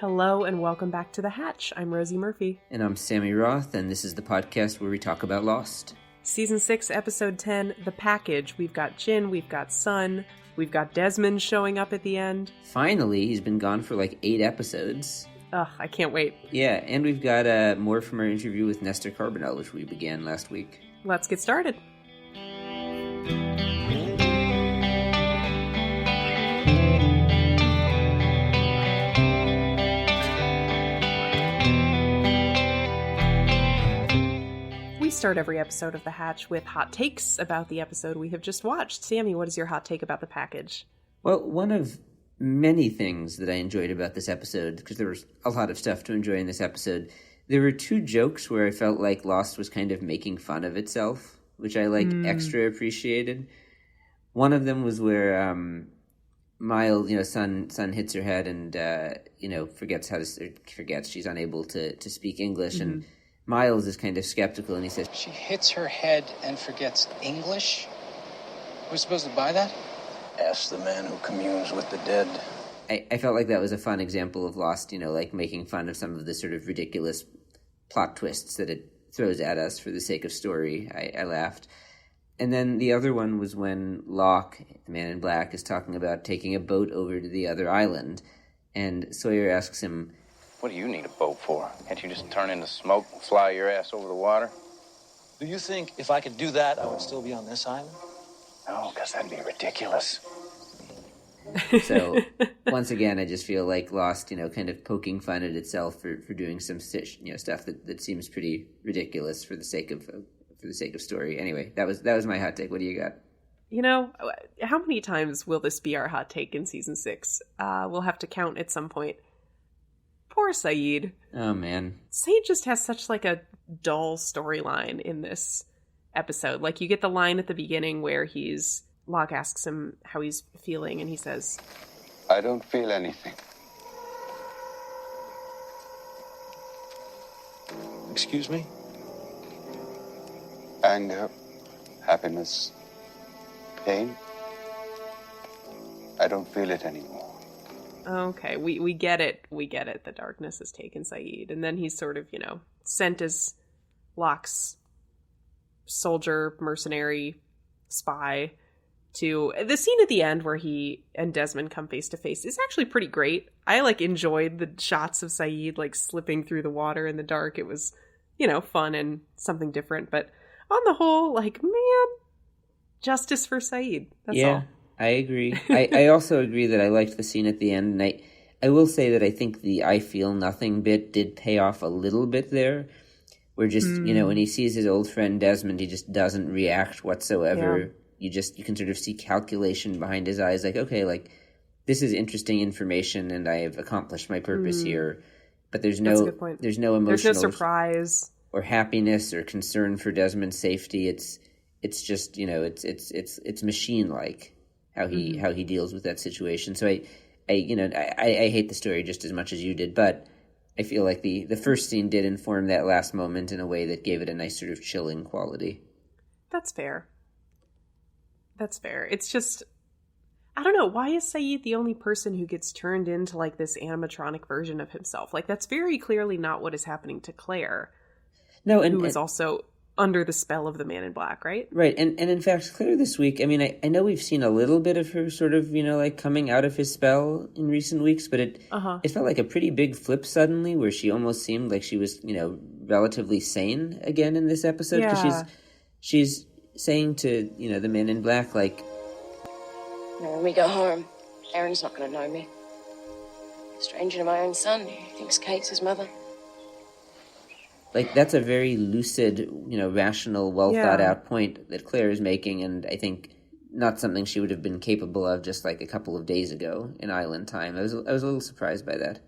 Hello and welcome back to The Hatch. I'm Rosie Murphy. And I'm Sammy Roth, and this is the podcast where we talk about Lost. Season 6, Episode 10, The Package. We've got Jin, we've got Sun, we've got Desmond showing up at the end. Finally, he's been gone for like 8 episodes. Ugh, I can't wait. Yeah, and we've got more from our interview with Néstor Carbonell, which we began last week. Let's get started. We start every episode of The Hatch with hot takes about the episode we have just watched. Sammy, what is your hot take about the package? Well, one of many things that I enjoyed about this episode, because there was a lot of stuff to enjoy in this episode, there were 2 jokes where I felt like Lost was kind of making fun of itself, which I extra appreciated. One of them was where Miles, Sun hits her head and forgets she's unable to speak English, and Miles is kind of skeptical, and he says, "She hits her head and forgets English? We're supposed to buy that?" Ask the man who communes with the dead. I felt like that was a fun example of Lost, making fun of some of the sort of ridiculous plot twists that it throws at us for the sake of story. I laughed. And then the other one was when Locke, the man in black, is talking about taking a boat over to the other island. And Sawyer asks him, "What do you need a boat for? Can't you just turn into smoke and fly your ass over the water?" Do you think if I could do that, I would still be on this island? No, because that'd be ridiculous. So, once again, I just feel like Lost, kind of poking fun at itself for doing some stuff that seems pretty ridiculous for the sake of story. Anyway, that was my hot take. What do you got? How many times will this be our hot take in season 6? We'll have to count at some point. Poor Sayid. Oh, man. Sayid just has such a dull storyline in this episode. You get the line at the beginning where Locke asks him how he's feeling, and he says, "I don't feel anything." Excuse me? Anger, happiness, pain. I don't feel it anymore. Okay, we get it. We get it. The darkness has taken Sayid. And then he's sort of, sent as Locke's soldier, mercenary, spy to... The scene at the end where he and Desmond come face to face is actually pretty great. I, enjoyed the shots of Sayid, slipping through the water in the dark. It was, fun and something different. But on the whole, man, justice for Sayid. That's all. I agree. I also agree that I liked the scene at the end, and I will say that I think the "I feel nothing" bit did pay off a little bit there, where just, when he sees his old friend Desmond, he just doesn't react whatsoever. Yeah. You can sort of see calculation behind his eyes, okay, this is interesting information, and I have accomplished my purpose here, but there's no emotional... There's no surprise. Or happiness or concern for Desmond's safety. It's just, it's machine-like. How he deals with that situation. So I hate the story just as much as you did, but I feel like the first scene did inform that last moment in a way that gave it a nice sort of chilling quality. That's fair. It's just, I don't know, why is Sayid the only person who gets turned into this animatronic version of himself? That's very clearly not what is happening to Claire. No, who is also under the spell of the man in black, right? Right, and in fact, Claire this week, I know we've seen a little bit of her sort of, coming out of his spell in recent weeks, but it felt like a pretty big flip suddenly, where she almost seemed like she was, relatively sane again in this episode. Because she's saying to, the man in black, when we go home, Aaron's not going to know me. Stranger to my own son, he thinks Kate's his mother. That's a very lucid, rational, well-thought-out point that Claire is making, and I think not something she would have been capable of just, a couple of days ago in Island Time. I was a little surprised by that.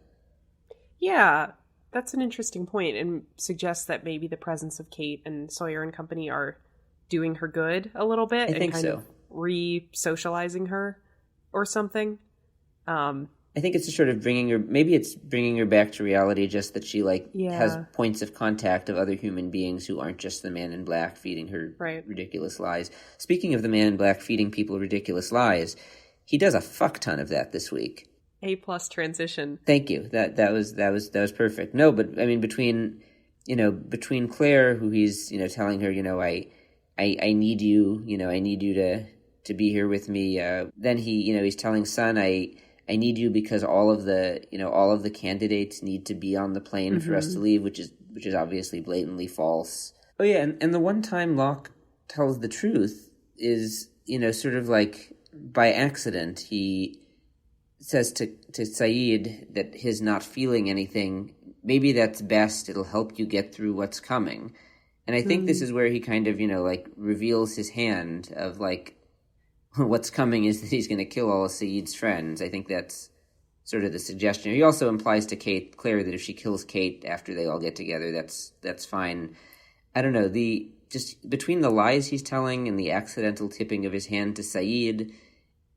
Yeah, that's an interesting point, and suggests that maybe the presence of Kate and Sawyer and company are doing her good a little bit. I think kind of re-socializing her or something. I think it's just sort of bringing her back to reality, just that she has points of contact of other human beings who aren't just the man in black feeding her ridiculous lies. Speaking of the man in black feeding people ridiculous lies, he does a fuck ton of that this week. A+ transition. Thank you. That was perfect. No, but I mean between Claire, who he's telling her, I need you, I need you to be here with me. Then he's telling Sun, I need you because all of the candidates need to be on the plane for us to leave, which is obviously blatantly false. Oh yeah, and the one time Locke tells the truth is, sort of like by accident. He says to Saeed that his not feeling anything, maybe that's best, it'll help you get through what's coming. And I think this is where he kind of, reveals his hand of what's coming is that he's going to kill all of Saeed's friends. I think that's sort of the suggestion. He also implies to Claire that if she kills Kate after they all get together, that's fine. I don't know, just between the lies he's telling and the accidental tipping of his hand to Saeed,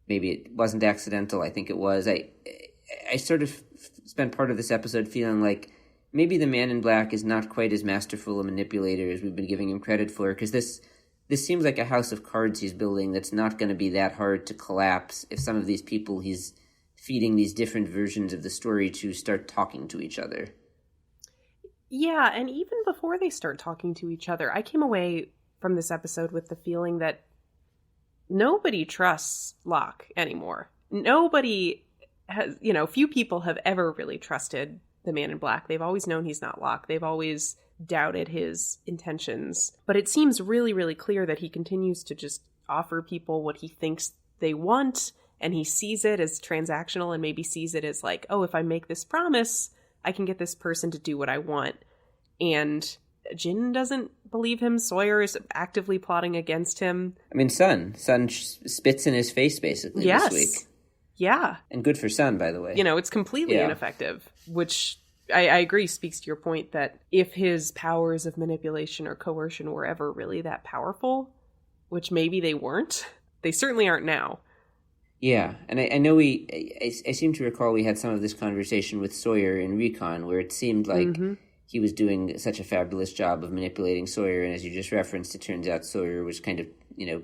maybe it wasn't accidental, I think it was. I sort of spent part of this episode feeling like maybe the Man in Black is not quite as masterful a manipulator as we've been giving him credit for, because this seems like a house of cards he's building that's not going to be that hard to collapse if some of these people he's feeding these different versions of the story to start talking to each other. Yeah, and even before they start talking to each other, I came away from this episode with the feeling that nobody trusts Locke anymore. Nobody has, few people have ever really trusted the Man in Black. They've always known he's not Locke. They've always doubted his intentions. But it seems really, really clear that he continues to just offer people what he thinks they want, and he sees it as transactional and maybe sees it as like, oh, if I make this promise, I can get this person to do what I want. And Jin doesn't believe him. Sawyer is actively plotting against him. I mean, Sun spits in his face, basically, this week. Yeah. And good for Sun, by the way. It's completely ineffective, which I agree speaks to your point that if his powers of manipulation or coercion were ever really that powerful, which maybe they weren't, they certainly aren't now. Yeah, and I know I seem to recall we had some of this conversation with Sawyer in Recon, where it seemed like he was doing such a fabulous job of manipulating Sawyer, and as you just referenced, it turns out Sawyer was kind of,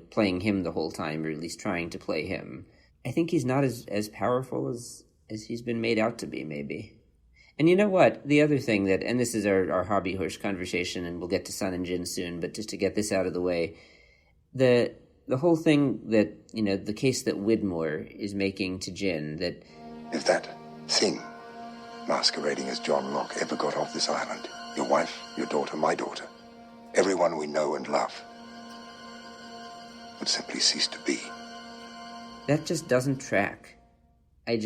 playing him the whole time, or at least trying to play him. I think he's not as powerful as he's been made out to be, maybe. And you know what? The other thing that, and this is our hobby horse conversation, and we'll get to Sun and Jin soon, but just to get this out of the way, the whole thing that, the case that Widmore is making to Jin, that if that thing masquerading as John Locke ever got off this island, your wife, your daughter, my daughter, everyone we know and love would simply cease to be. That just doesn't track. I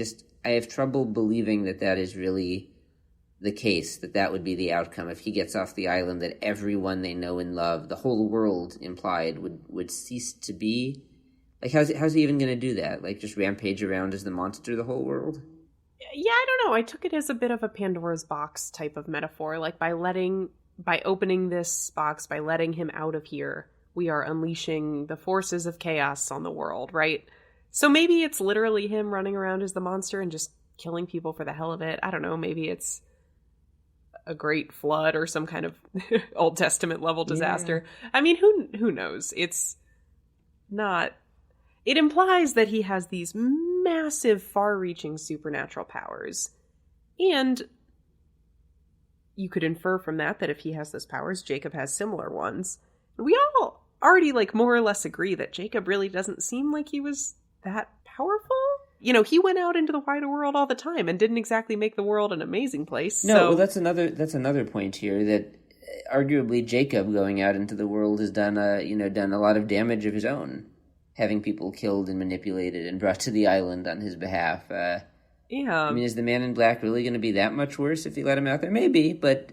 have trouble believing that is really the case, that would be the outcome if he gets off the island, that everyone they know and love, the whole world implied, would cease to be. Like, how's he even going to do that? Like, just rampage around as the monster the whole world? Yeah, I don't know. I took it as a bit of a Pandora's box type of metaphor. Like, by opening this box, by letting him out of here, we are unleashing the forces of chaos on the world, right? So maybe it's literally him running around as the monster and just killing people for the hell of it. I don't know. Maybe it's a great flood or some kind of Old Testament level disaster. Yeah. I mean, who knows? It's not... It implies that he has these massive, far-reaching supernatural powers. And you could infer from that if he has those powers, Jacob has similar ones. We all already, more or less agree that Jacob really doesn't seem like he was that powerful. He went out into the wider world all the time and didn't exactly make the world an amazing place. No, well, that's another point here, that arguably Jacob going out into the world has done a lot of damage of his own, having people killed and manipulated and brought to the island on his behalf. Yeah. I mean, is the Man in Black really going to be that much worse if you let him out there? Maybe, but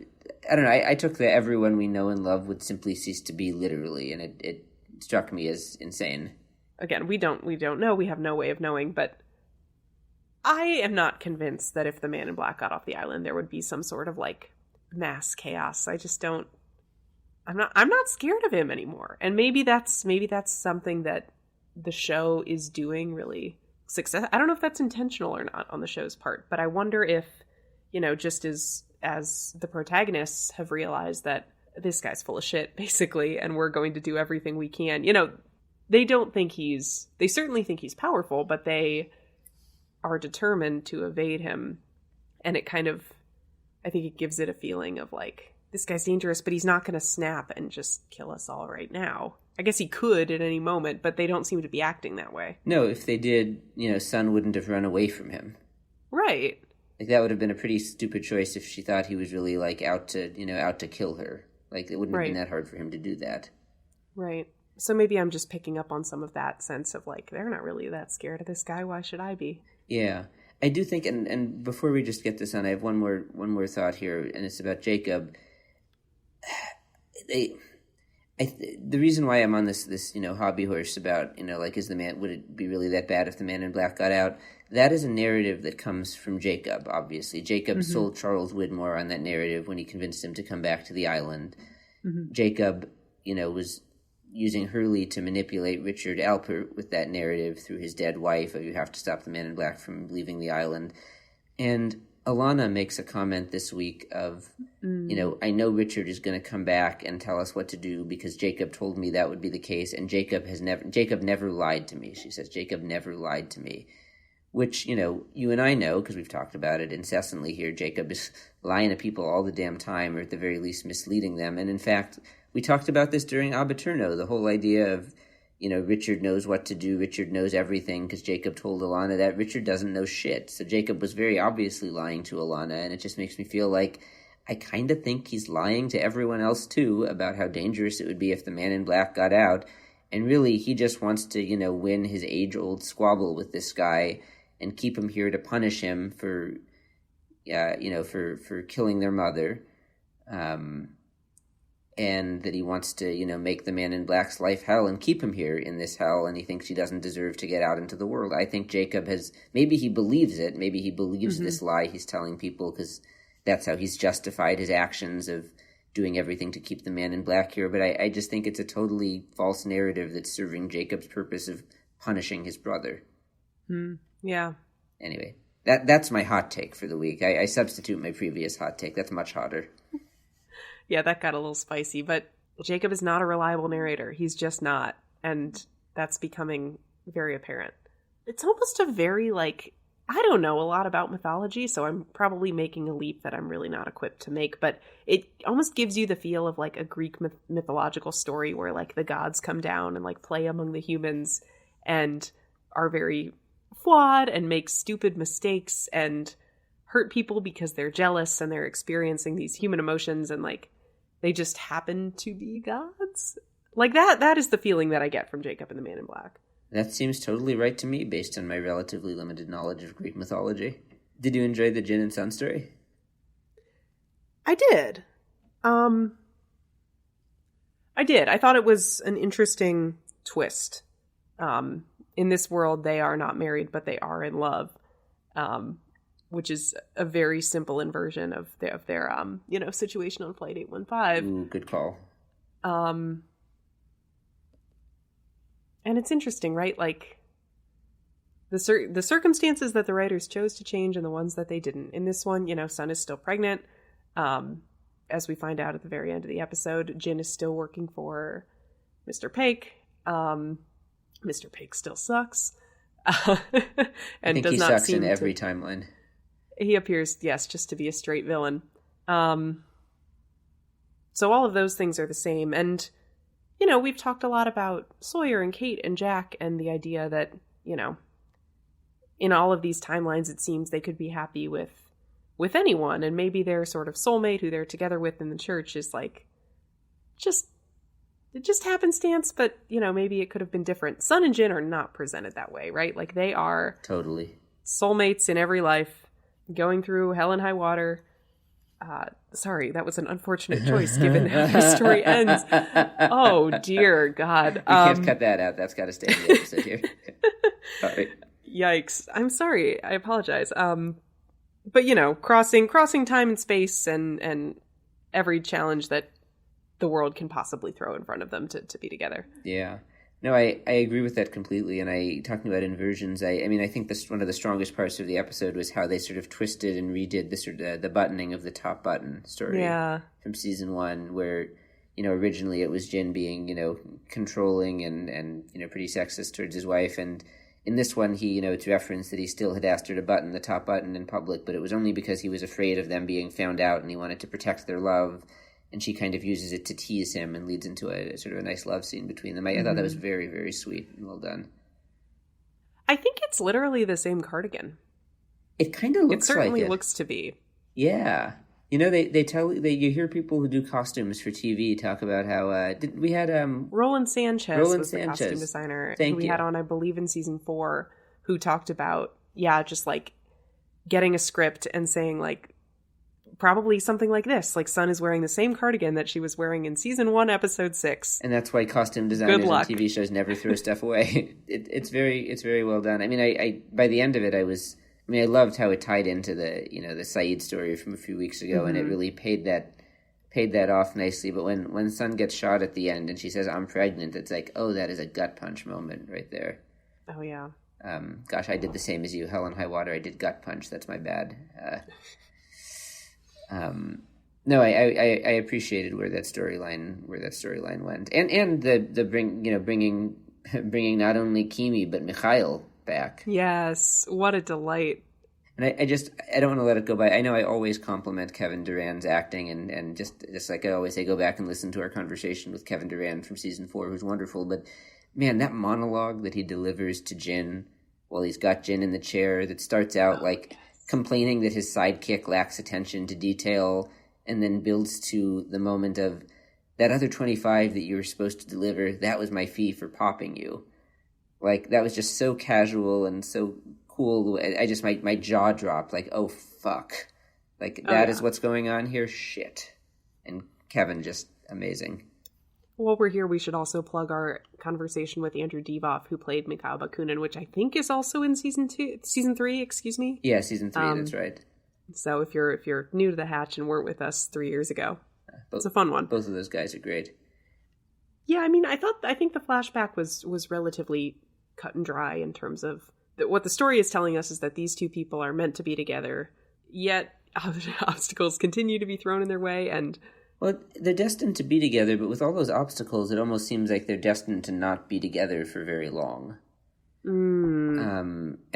I don't know. I took that everyone we know and love would simply cease to be, literally, and it struck me as insane. Again, we don't know. We have no way of knowing, but I am not convinced that if the Man in Black got off the island, there would be some sort of mass chaos. I just don't. I'm not scared of him anymore, and maybe that's something that the show is doing really success. I don't know if that's intentional or not on the show's part, but I wonder if just as the protagonists have realized that this guy's full of shit, basically, and we're going to do everything we can. They don't think they certainly think he's powerful, but they are determined to evade him. And it kind of, I think it gives it a feeling of like, this guy's dangerous, but he's not going to snap and just kill us all right now. I guess he could at any moment, but they don't seem to be acting that way. No, if they did, Sun wouldn't have run away from him. Right. Like, that would have been a pretty stupid choice if she thought he was really, like, out to kill her. Like, it wouldn't have been that hard for him to do that. Right. So maybe I'm just picking up on some of that sense of, like, they're not really that scared of this guy. Why should I be? Yeah. I do think, and before we just get this on, I have one more thought here, and it's about Jacob. The reason why I'm on this hobby horse about, like, would it be really that bad if the man in black got out? That is a narrative that comes from Jacob, obviously. Jacob sold Charles Widmore on that narrative when he convinced him to come back to the island. Mm-hmm. Jacob, was using Hurley to manipulate Richard Alpert with that narrative through his dead wife of you have to stop the man in black from leaving the island. And Alana makes a comment this week of, I know Richard is going to come back and tell us what to do because Jacob told me that would be the case, and Jacob never lied to me. She says, Jacob never lied to me. Which, you and I know, because we've talked about it incessantly here, Jacob is lying to people all the damn time, or at the very least misleading them. And in fact, we talked about this during Ab Aeterno, the whole idea of, Richard knows what to do, Richard knows everything, because Jacob told Alana that Richard doesn't know shit. So Jacob was very obviously lying to Alana, and it just makes me feel like I kind of think he's lying to everyone else, too, about how dangerous it would be if the man in black got out. And really, he just wants to, win his age-old squabble with this guy and keep him here to punish him for killing their mother, and that he wants to, make the man in black's life hell and keep him here in this hell, and he thinks he doesn't deserve to get out into the world. I think Jacob maybe he believes it, maybe he believes this lie he's telling people because that's how he's justified his actions of doing everything to keep the man in black here, but I just think it's a totally false narrative that's serving Jacob's purpose of punishing his brother. Yeah. Anyway, that's my hot take for the week. I substitute my previous hot take. That's much hotter. Yeah, that got a little spicy, but Jacob is not a reliable narrator. He's just not. And that's becoming very apparent. It's almost a very, I don't know a lot about mythology, so I'm probably making a leap that I'm really not equipped to make, but it almost gives you the feel of, a Greek mythological story where, the gods come down and, play among the humans and are very flawed and make stupid mistakes and hurt people because they're jealous and they're experiencing these human emotions and they just happen to be gods. That is the feeling that I get from Jacob and the Man in Black. That seems totally right to me based on my relatively limited knowledge of Greek mythology. Did you enjoy the Jin and Sun story? I did. I did. I thought it was an interesting twist. In this world, they are not married, but they are in love, which is a very simple inversion of their situation on Flight 815. Ooh, good call. And it's interesting, right? The circumstances that the writers chose to change and the ones that they didn't. In this one, Sun is still pregnant. As we find out at the very end of the episode, Jin is still working for Mr. Paik. Mr. Paik still sucks. And I think does he not sucks seem in every timeline. He appears, yes, just to be a straight villain. So all of those things are the same. And, we've talked a lot about Sawyer and Kate and Jack and the idea that, in all of these timelines, it seems they could be happy with anyone. And maybe their sort of soulmate who they're together with in the church is just happenstance, but, maybe it could have been different. Sun and Jin are not presented that way, right? They are totally soulmates in every life, going through hell and high water. Sorry, that was an unfortunate choice given how the story ends. Oh, dear God. We can't cut that out. That's got to stay in the episode here. Sorry. Yikes. I'm sorry. I apologize. But, crossing time and space and every challenge that the world can possibly throw in front of them to be together. Yeah. No, I agree with that completely. And talking about inversions, I think one of the strongest parts of the episode was how they sort of twisted and redid the buttoning of the top button story from season 1, where, originally it was Jin being, controlling and pretty sexist towards his wife. And in this one, he, it's referenced that he still had asked her to button the top button in public, but it was only because he was afraid of them being found out and he wanted to protect their love. And she kind of uses it to tease him and leads into a sort of a nice love scene between them. I thought that was very, very sweet and well done. I think it's literally the same cardigan. It kind of looks like it. It certainly looks to be. Yeah. You hear people who do costumes for TV talk about how, we had, Roland Sanchez was the costume designer who we had on, I believe, in season 4, who talked about, just like getting a script and saying like, probably something like this, like Sun is wearing the same cardigan that she was wearing in season 1, episode 6. And that's why costume designers on TV shows never throw stuff away. It's very well done. I mean, I by the end of it, I loved how it tied into the, the Saeed story from a few weeks ago, and it really paid that off nicely. But when Sun gets shot at the end and she says, "I'm pregnant," it's like, oh, that is a gut punch moment right there. Oh, yeah. Gosh, I did the same as you. Hell and High Water, I did gut punch. That's my bad. No, I appreciated where that storyline went, and the bringing not only Kimi but Mikhail back. Yes, what a delight. And I don't want to let it go by. I know I always compliment Kevin Durand's acting, and just like I always say, go back and listen to our conversation with Kevin Durand from season 4, who's wonderful. But man, that monologue that he delivers to Jin while he's got Jin in the chair, that starts out complaining that his sidekick lacks attention to detail, and then builds to the moment of that other 25 that you were supposed to deliver, that was my fee for popping you. Like, that was just so casual and so cool. I just, my jaw dropped, like, oh, fuck. Like, that is what's going on here? Shit. And Kevin, just amazing. While we're here, we should also plug our conversation with Andrew Divoff, who played Mikhail Bakunin, which I think is also in season 3, excuse me. Yeah, season 3, that's right. So if you're new to the Hatch and weren't with us 3 years ago, it's a fun one. Both of those guys are great. Yeah, I mean, I think the flashback was relatively cut and dry in terms of what the story is telling us is that these two people are meant to be together, yet obstacles continue to be thrown in their way, and well, they're destined to be together, but with all those obstacles, it almost seems like they're destined to not be together for very long. I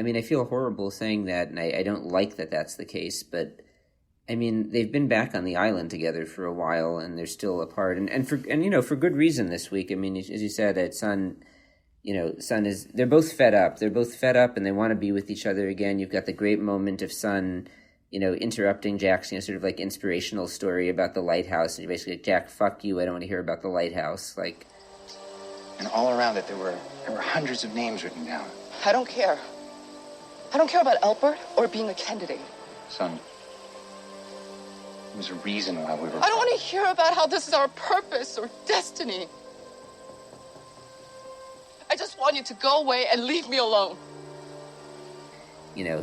mean, I feel horrible saying that, and I don't like that that's the case, but I mean, they've been back on the island together for a while, and they're still apart, and for good reason this week. I mean, as you said, Sun is, they're both fed up. They're both fed up, and they want to be with each other again. You've got the great moment of Sun, interrupting Jack's, sort of like inspirational story about the lighthouse. And you're basically like, Jack, fuck you. I don't want to hear about the lighthouse. Like, And all around it, there were hundreds of names written down. I don't care. I don't care about Albert or being a candidate. Son, there was a reason why we were... I don't want to hear about how this is our purpose or destiny. I just want you to go away and leave me alone.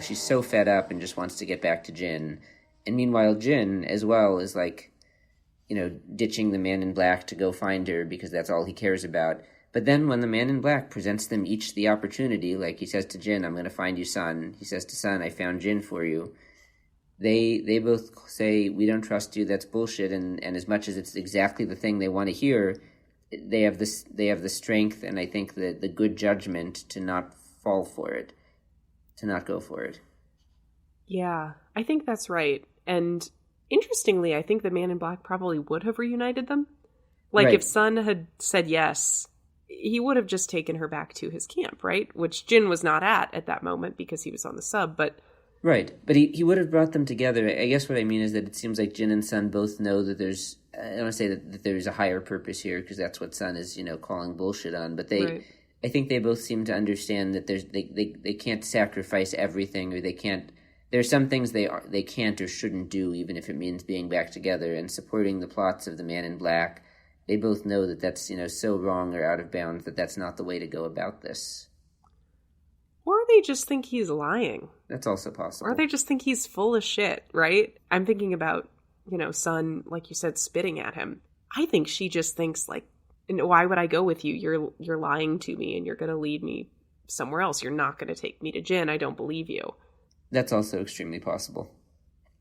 She's so fed up and just wants to get back to Jin. And meanwhile, Jin, as well, is like, ditching the man in black to go find her because that's all he cares about. But then when the man in black presents them each the opportunity, like he says to Jin, I'm going to find you, Sun. He says to Sun, I found Jin for you. They both say, we don't trust you, that's bullshit. And as much as it's exactly the thing they want to hear, they have the strength and I think the good judgment to not fall for it. To not go for it. Yeah, I think that's right. And interestingly, I think the man in black probably would have reunited them. Like, if Sun had said yes, he would have just taken her back to his camp, right? Which Jin was not at that moment because he was on the sub, but... Right, but he would have brought them together. I guess what I mean is that it seems like Jin and Sun both know that there's... I don't want to say that there's a higher purpose here, because that's what Sun is, calling bullshit on, but they... Right. I think they both seem to understand that they can't sacrifice everything, or they can't. There's some things they can't or shouldn't do, even if it means being back together and supporting the plots of the Man in Black. They both know that that's so wrong or out of bounds that that's not the way to go about this. Or they just think he's lying. That's also possible. Or they just think he's full of shit, right? I'm thinking about Sun, like you said, spitting at him. I think she just thinks like, why would I go with you? You're lying to me and you're going to lead me somewhere else. You're not going to take me to Jin. I don't believe you. That's also extremely possible.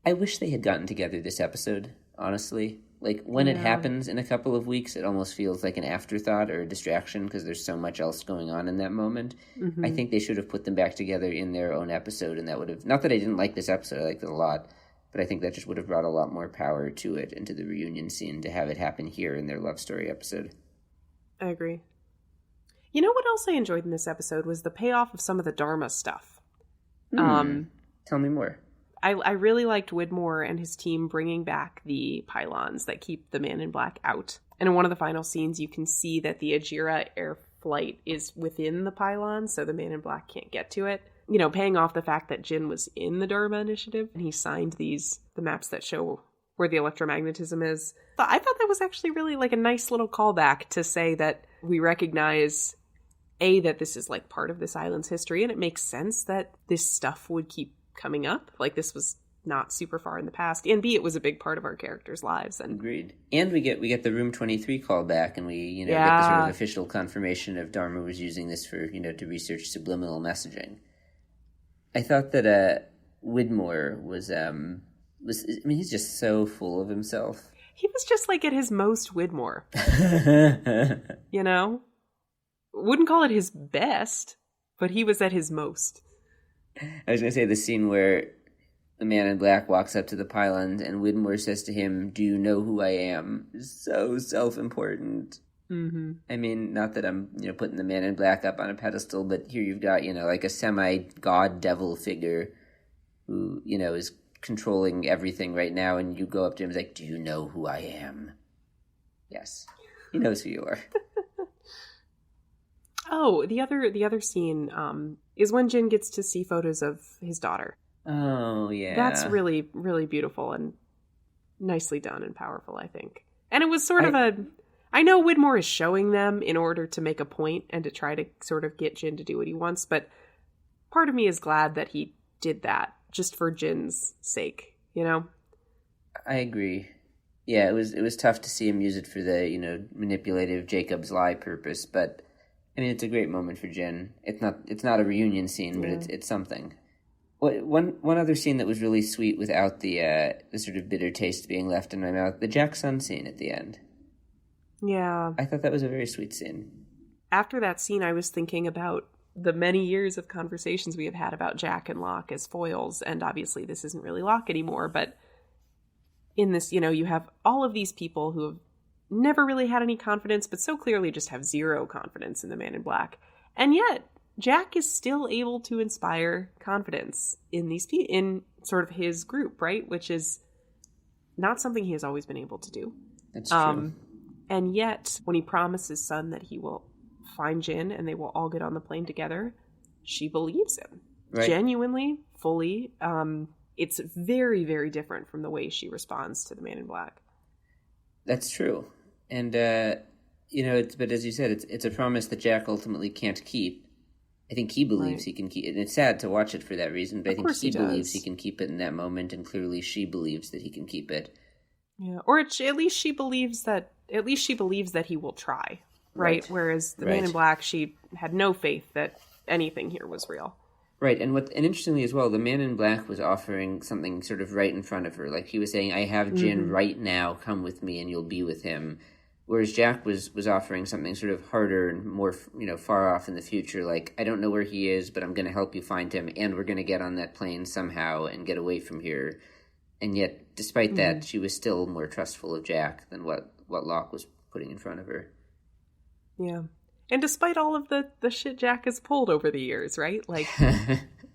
I wish they had gotten together this episode, honestly. Like, when it happens in a couple of weeks, it almost feels like an afterthought or a distraction because there's so much else going on in that moment. Mm-hmm. I think they should have put them back together in their own episode, and that would have... Not that I didn't like this episode, I liked it a lot, but I think that just would have brought a lot more power to it and to the reunion scene to have it happen here in their love story episode. I agree. You know what else I enjoyed in this episode was the payoff of some of the Dharma stuff. Tell me more. I really liked Widmore and his team bringing back the pylons that keep the Man in Black out. And in one of the final scenes, you can see that the Ajira air flight is within the pylons, so the Man in Black can't get to it. You know, paying off the fact that Jin was in the Dharma Initiative, and he signed the maps that show where the electromagnetism is. I thought that was actually really like a nice little callback to say that we recognize, A, that this is like part of this island's history, and it makes sense that this stuff would keep coming up. Like, this was not super far in the past, and B, it was a big part of our characters' lives. And agreed. And we get the Room 23 callback, and we get the sort of official confirmation of Dharma was using this for to research subliminal messaging. I thought that Widmore was he's just so full of himself. He was just like at his most Widmore. You know? Wouldn't call it his best, but he was at his most. I was going to say the scene where the Man in Black walks up to the pylon and Widmore says to him, "Do you know who I am?" Is so self-important. Mm-hmm. I mean, not that I'm, putting the Man in Black up on a pedestal, but here you've got, like a semi-god devil figure who, is controlling everything right now, and you go up to him and like, "Do you know who I am?" Yes. He knows who you are. Oh, the other scene is when Jin gets to see photos of his daughter. Oh, yeah. That's really, really beautiful and nicely done and powerful, I think. And it was sort of I know Widmore is showing them in order to make a point and to try to sort of get Jin to do what he wants, but part of me is glad that he did that just for Jin's sake, I agree. Yeah, it was tough to see him use it for the, manipulative Jacob's lie purpose, but I mean, it's a great moment for Jin. It's not a reunion scene, but it's something. One other scene that was really sweet without the sort of bitter taste being left in my mouth, the Jack Sun scene at the end. Yeah. I thought that was a very sweet scene. After that scene, I was thinking about the many years of conversations we have had about Jack and Locke as foils, and obviously this isn't really Locke anymore, but in this, you have all of these people who have never really had any confidence, but so clearly just have zero confidence in the Man in Black. And yet, Jack is still able to inspire confidence in in sort of his group, right? Which is not something he has always been able to do. That's true. And yet, when he promised his son that he will find Jin and they will all get on the plane together, she believes him. Right. Genuinely, fully. It's very, very different from the way she responds to the Man in Black. That's true. And, but as you said, it's a promise that Jack ultimately can't keep. I think he believes he can keep it. And it's sad to watch it for that reason, but I think he believes he can keep it in that moment, and clearly she believes that he can keep it. Yeah, or at least she believes that he will try, right? Whereas the Man in Black, she had no faith that anything here was real. Right, and interestingly as well, the Man in Black was offering something sort of right in front of her. Like, he was saying, "I have Jin right now, come with me and you'll be with him." Whereas Jack was offering something sort of harder and more, far off in the future. Like, "I don't know where he is, but I'm going to help you find him, and we're going to get on that plane somehow and get away from here." And yet, despite that, she was still more trustful of Jack than what Locke was putting in front of her. Yeah. And despite all of the shit Jack has pulled over the years, right? Like,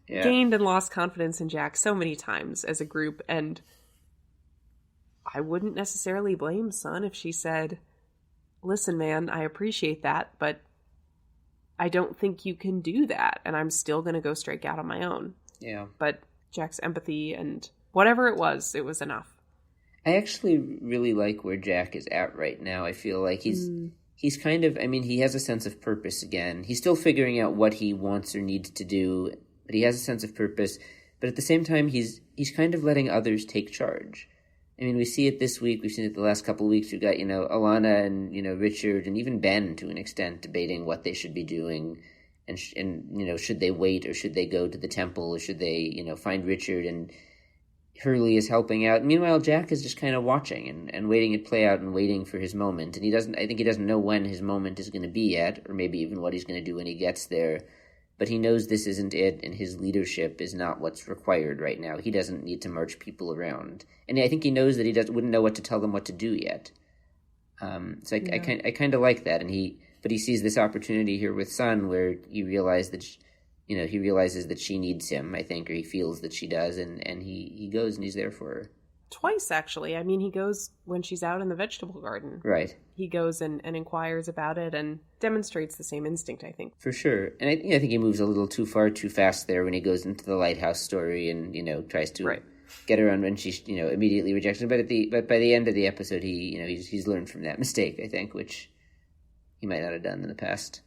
gained and lost confidence in Jack so many times as a group. And I wouldn't necessarily blame Sun if she said, "Listen, man, I appreciate that, but I don't think you can do that. And I'm still going to go strike out on my own." Yeah. But Jack's empathy and whatever it was enough. I actually really like where Jack is at right now. I feel like he's kind of, he has a sense of purpose again. He's still figuring out what he wants or needs to do, but he has a sense of purpose. But at the same time, he's kind of letting others take charge. We see it this week. We've seen it the last couple of weeks. We've got, Alana and, Richard and even Ben, to an extent, debating what they should be doing. And should they wait, or should they go to the temple, or should they, find Richard? And Hurley is helping out. Meanwhile, Jack is just kind of watching and waiting it play out and waiting for his moment. And I think he doesn't know when his moment is going to be yet, or maybe even what he's going to do when he gets there. But he knows this isn't it, and his leadership is not what's required right now. He doesn't need to march people around. And I think he knows that he wouldn't know what to tell them what to do yet. So I kind of like that. But he sees this opportunity here with Sun where he realizes that she needs him, I think, or he feels that she does, and he goes and he's there for her. Twice, actually. I mean, he goes when she's out in the vegetable garden. Right. He goes and inquires about it and demonstrates the same instinct, I think. For sure. And I think he moves a little too fast there when he goes into the lighthouse story and, tries to get around when she's, immediately rejected. But by the end of the episode, he's learned from that mistake, I think, which he might not have done in the past.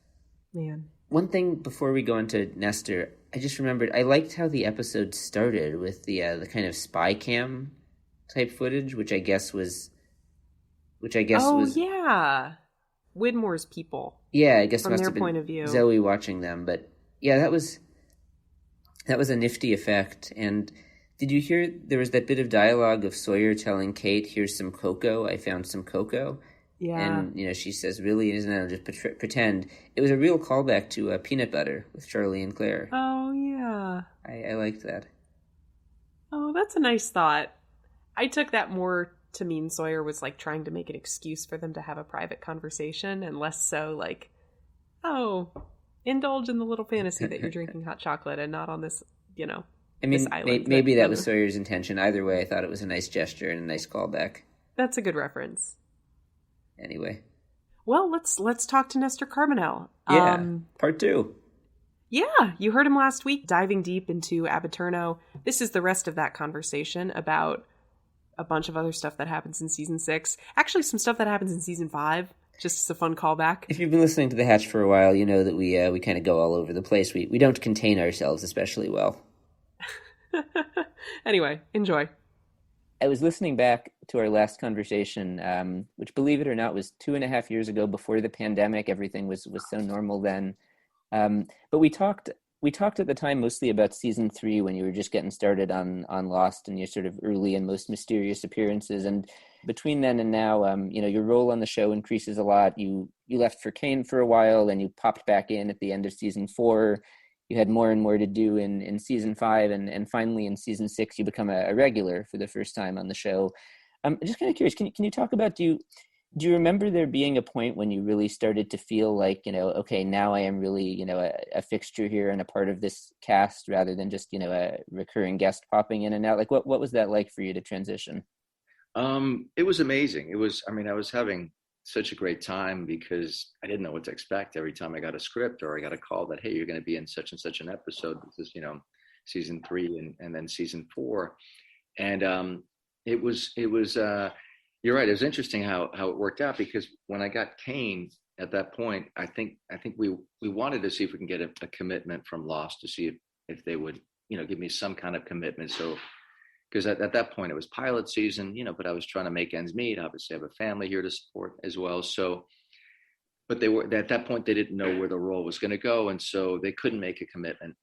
Man. One thing before we go into Nestor, I just remembered I liked how the episode started with the kind of spy cam type footage, which I guess was yeah, Widmore's people. Yeah, I guess from must their have been point of view. Zoe watching them, but yeah, that was a nifty effect. And did you hear there was that bit of dialogue of Sawyer telling Kate, "Here's some cocoa. I found some cocoa." Yeah. And, she says, "Really? Isn't that just pretend?" It was a real callback to Peanut Butter with Charlie and Claire. Oh, yeah. I liked that. Oh, that's a nice thought. I took that more to mean Sawyer was, trying to make an excuse for them to have a private conversation and less so, indulge in the little fantasy that you're drinking hot chocolate and not on this, this island. Maybe that was Sawyer's intention. Either way, I thought it was a nice gesture and a nice callback. That's a good reference. Anyway. Well, let's talk to Néstor Carbonell. Yeah, part 2. Yeah, you heard him last week diving deep into Abiturno. This is the rest of that conversation about a bunch of other stuff that happens in season 6. Actually, some stuff that happens in season 5. Just as a fun callback. If you've been listening to The Hatch for a while, you know that we kind of go all over the place. We don't contain ourselves especially well. Anyway, enjoy. I was listening back to our last conversation, which, believe it or not, was 2.5 years ago before the pandemic. Everything was so normal then. But we talked at the time mostly about season 3 when you were just getting started on Lost and your sort of early and most mysterious appearances. And between then and now, your role on the show increases a lot. You left for Kane for a while, and you popped back in at the end of season 4. You had more and more to do in season 5, and finally in season 6, you become a regular for the first time on the show. I'm just kind of curious, can you talk about, do you remember there being a point when you really started to feel like, okay, now I am really, a fixture here and a part of this cast rather than just, a recurring guest popping in and out? What was that like for you to transition? It was amazing. I was having such a great time because I didn't know what to expect every time I got a script or I got a call that, hey, you're going to be in such and such an episode. This is, season 3 and then season 4. And it was you're right. It was interesting how it worked out, because when I got Kane at that point, I think we wanted to see if we can get a commitment from Lost to see if they would, give me some kind of commitment. So, because at that point it was pilot season, but I was trying to make ends meet. Obviously I have a family here to support as well. So, but at that point, they didn't know where the role was going to go. And so they couldn't make a commitment.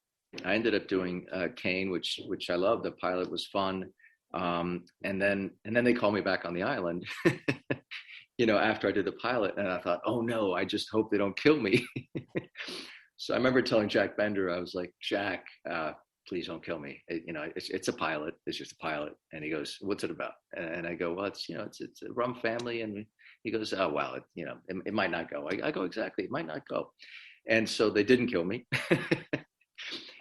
I ended up doing Kane, which I loved. The pilot was fun. And then they called me back on the island, after I did the pilot, and I thought, oh no, I just hope they don't kill me. So I remember telling Jack Bender, I was like, Jack, please don't kill me. It's a pilot. It's just a pilot. And he goes, what's it about? And I go, well, it's a rum family. And he goes, oh, well, it might not go. I go, exactly. It might not go. And so they didn't kill me.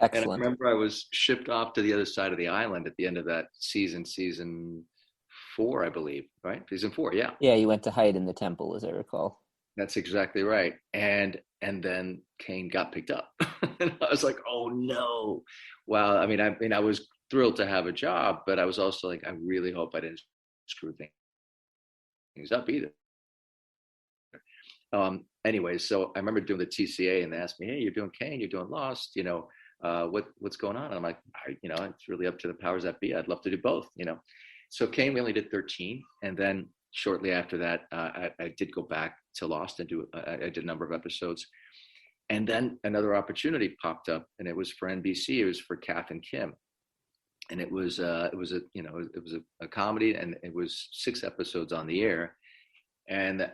Excellent. And I remember I was shipped off to the other side of the island at the end of that season 4, I believe, right? Season 4, yeah. Yeah, you went to hide in the temple, as I recall. That's exactly right. And then Kane got picked up. And I was like, oh no. Wow. I was thrilled to have a job, but I was also like, I really hope I didn't screw things up either. Anyway, so I remember doing the TCA, and they asked me, hey, you're doing Kane, you're doing Lost, what's going on? And I'm like, it's really up to the powers that be. I'd love to do both, So Kane, we only did 13. And then shortly after that, I did go back to Lost and I did a number of episodes. And then another opportunity popped up, and it was for NBC. It was for Kath and Kim. and it was a comedy, and it was 6 episodes on the air, and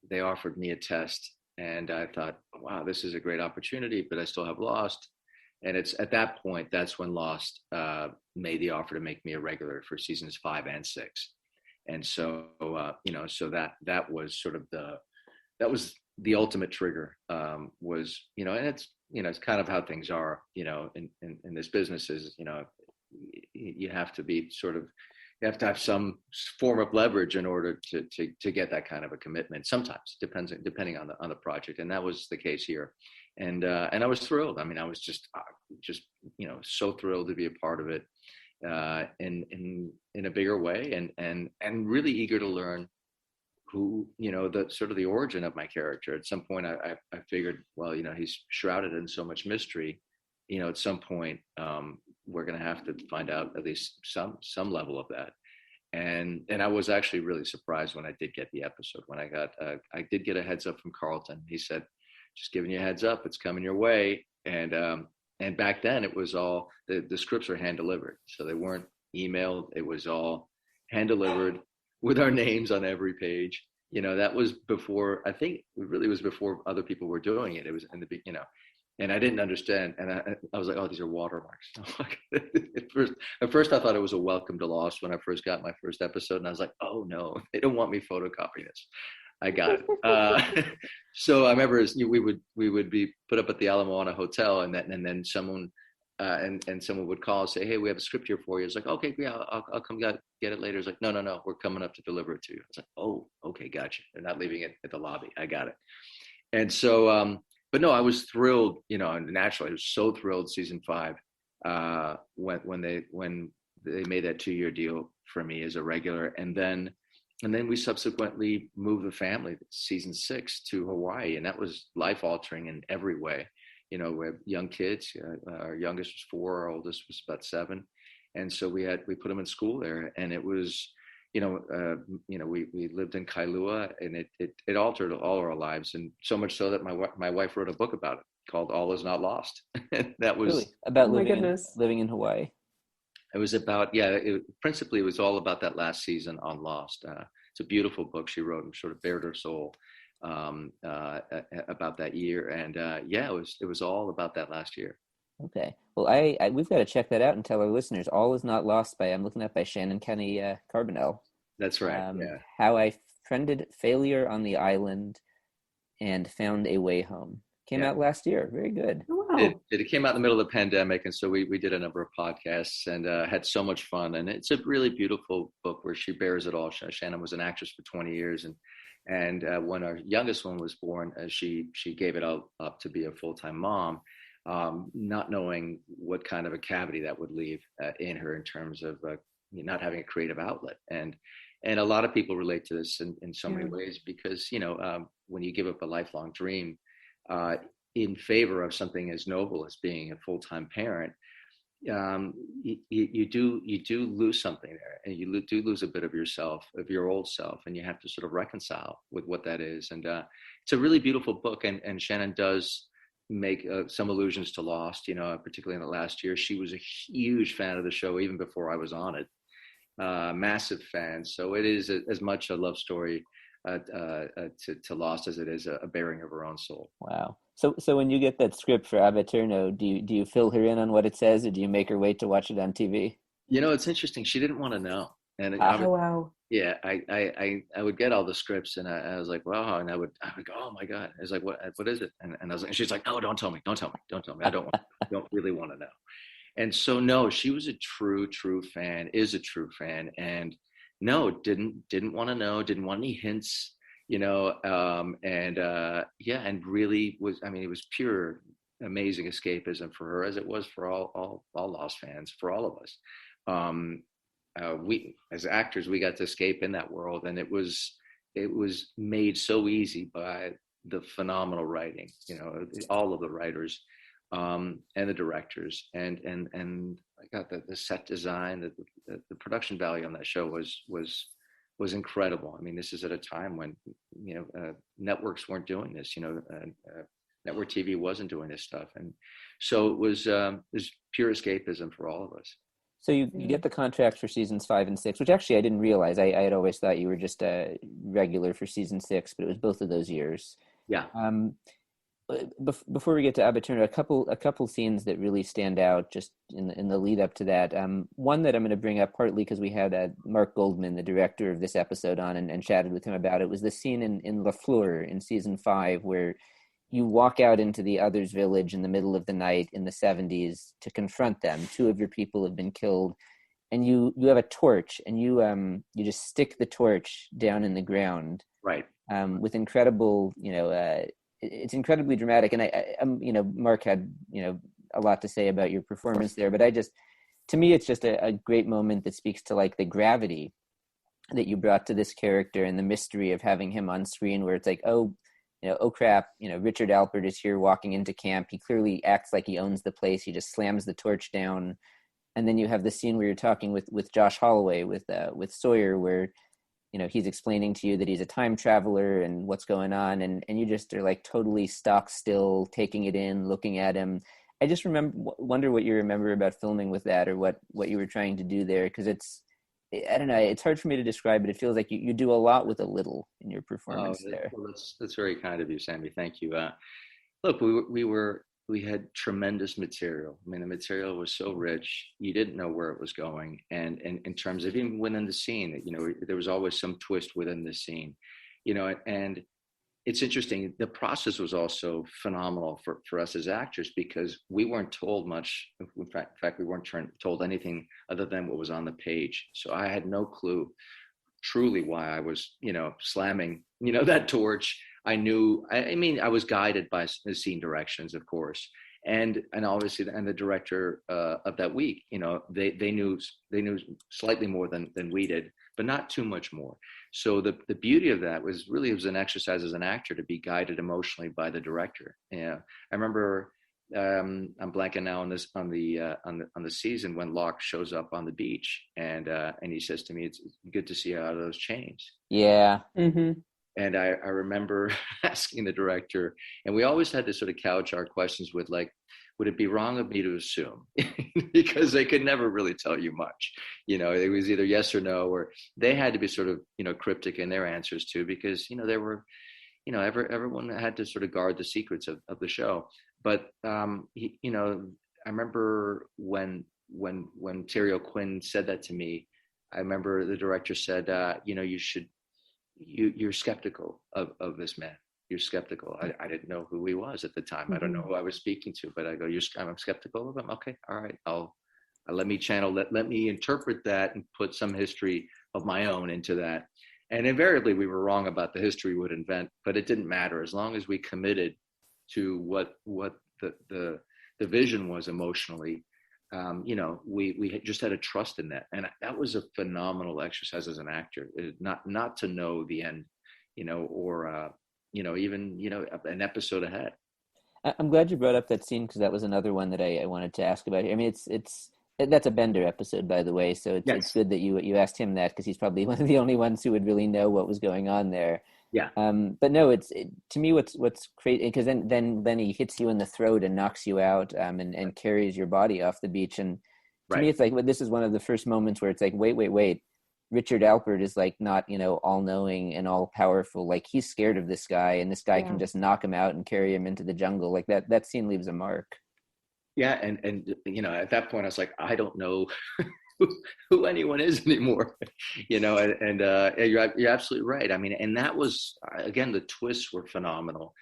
they offered me a test, and I thought, wow, this is a great opportunity, but I still have Lost. And it's at that point, that's when Lost made the offer to make me a regular for seasons 5 and 6. And so, so that was sort of that was the ultimate trigger, was, and it's kind of how things are, in this business is, you have to be you have to have some form of leverage in order to get that kind of a commitment. Sometimes depending on the project. And that was the case here. And I was thrilled. I mean, I was just so thrilled to be a part of it, in a bigger way, and really eager to learn who, the sort of the origin of my character. At some point I figured, well, he's shrouded in so much mystery, at some point, we're going to have to find out at least some level of that. And I was actually really surprised when I did get the episode, when I did get a heads up from Carlton. He said, just giving you a heads up, it's coming your way. And back then it was all, the scripts were hand delivered. So they weren't emailed. It was all hand delivered with our names on every page. That was before, I think it really was before other people were doing it. It was in the, and I didn't understand. And I was like, oh, these are watermarks. At first I thought it was a welcome to Lost when I first got my first episode. And I was like, oh no, they don't want me photocopying this. I got it. So I remember we would be put up at the Alamo on a hotel, and then someone and someone would call and say, hey, we have a script here for you. It's like, okay, yeah, I'll come get it later. It's like, no, we're coming up to deliver it to you. It's like, oh, okay, gotcha. They're not leaving it at the lobby. I got it. And so, but no, I was thrilled, and naturally I was so thrilled season 5, when they made that 2-year deal for me as a regular. And then we subsequently moved the family, season 6, to Hawaii, and that was life altering in every way. We have young kids. Our youngest was 4, our oldest was about 7, and so we put them in school there, and it was, we lived in Kailua, and it altered all our lives, and so much so that my wife wrote a book about it called All Is Not Lost. That was really? About oh living in Hawaii. It was about, principally it was all about that last season on Lost. It's a beautiful book she wrote and sort of bared her soul about that year. And it was all about that last year. Okay. Well, we've got to check that out and tell our listeners. All Is Not Lost I'm looking up by Shannon Kenny Carbonell. That's right. How I Friended Failure on the Island and Found a Way Home. Came out last year. Very good. Oh, wow. It came out in the middle of the pandemic, and so we did a number of podcasts and had so much fun. And it's a really beautiful book where she bears it all. Shannon was an actress for 20 years, and when our youngest one was born, she gave it up to be a full-time mom, not knowing what kind of a cavity that would leave in her in terms of not having a creative outlet. And a lot of people relate to this in so many ways, because when you give up a lifelong dream in favor of something as noble as being a full-time parent, you do lose something there, and you do lose a bit of yourself, of your old self, and you have to sort of reconcile with what that is. And it's a really beautiful book, and Shannon does make some allusions to Lost, particularly in the last year. She was a huge fan of the show even before I was on it, massive fan. So it is as much a love story to Lost as it is a bearing of her own soul. Wow. So when you get that script for Abaturno, do you fill her in on what it says, or do you make her wait to watch it on TV? It's interesting. She didn't want to know. And wow. Yeah, I would get all the scripts, and I was like, wow, and I would go, oh my God. I was like, what is it? And I was like, she's like, no, don't tell me. I don't really want to know. And so no, she was a true fan, is a true fan, and no, didn't want to know, didn't want any hints, and really was, it was pure amazing escapism for her, as it was for all Lost fans, for all of us. We as actors, we got to escape in that world, and it was made so easy by the phenomenal writing, all of the writers, and the directors, and I got the set design, the production value on that show was incredible. This is at a time when networks weren't doing this. Network TV wasn't doing this stuff, and so it was pure escapism for all of us. So you get the contract for seasons 5 and 6, which actually I didn't realize. I had always thought you were just a regular for season 6, but it was both of those years. Yeah. Before we get to Abaturno, a couple scenes that really stand out just in the lead up to that. One that I'm going to bring up partly because we had Mark Goldman, the director of this episode, on and chatted with him about it, was the scene in La Fleur in season 5 where you walk out into the other's village in the middle of the night in the 70s to confront them. 2 of your people have been killed, and you have a torch, and you just stick the torch down in the ground. Right. With incredible, it's incredibly dramatic. And Mark had, a lot to say about your performance there, but to me, it's just a great moment that speaks to like the gravity that you brought to this character and the mystery of having him on screen, where it's like, oh crap, Richard Alpert is here walking into camp. He clearly acts like he owns the place. He just slams the torch down. And then you have the scene where you're talking with Josh Holloway, with Sawyer, where, he's explaining to you that he's a time traveler and what's going on. And you just are like totally stock still, taking it in, looking at him. I just wonder what you remember about filming with that, or what you were trying to do there. Cause I don't know, it's hard for me to describe, but it feels like you do a lot with a little in your performance there. Well, that's very kind of you, Sammy. Thank you. Look, we had tremendous material. I mean, the material was so rich, you didn't know where it was going. And in terms of even within the scene, there was always some twist within the scene, and it's interesting. The process was also phenomenal for us as actors, because we weren't told much. In fact, we weren't told anything other than what was on the page. So I had no clue truly why I was, slamming, that torch. I knew, I was guided by the scene directions, of course. And obviously, and the director of that week, they knew slightly more than we did, but not too much more. So the beauty of that was really, it was an exercise as an actor to be guided emotionally by the director. Yeah, I remember I'm blanking now on the season when Locke shows up on the beach and he says to me, "It's good to see you out of those chains." Yeah. Mm-hmm. And I remember asking the director, and we always had to sort of couch our questions with like, would it be wrong of me to assume? Because they could never really tell you much. It was either yes or no, or they had to be sort of, cryptic in their answers too, because, they were, everyone had to sort of guard the secrets of the show. But, I remember when Terry O'Quinn said that to me, I remember the director said, you're skeptical of this man. You're skeptical. I didn't know who he was at the time. Mm-hmm. I don't know who I was speaking to, but I go, I'm skeptical of him. Okay. All right. Let me channel that. Let me interpret that and put some history of my own into that. And invariably we were wrong about the history we would invent, but it didn't matter as long as we committed to what the vision was emotionally. We just had a trust in that. And that was a phenomenal exercise as an actor, not to know the end, or, even, an episode ahead. I'm glad you brought up that scene, because that was another one that I wanted to ask about. I mean, that's a Bender episode, by the way. So it's good that you asked him that, because he's probably one of the only ones who would really know what was going on there. Yeah. But no, to me, what's crazy, because then he hits you in the throat and knocks you out, and carries your body off the beach. And to me, it's like, this is one of the first moments where it's like, wait. Richard Alpert is like not, all knowing and all powerful. Like, he's scared of this guy, and this guy can just knock him out and carry him into the jungle. Like that scene leaves a mark. Yeah. And at that point I was like, I don't know who anyone is anymore, and you're absolutely right. I mean, and that was, again, the twists were phenomenal,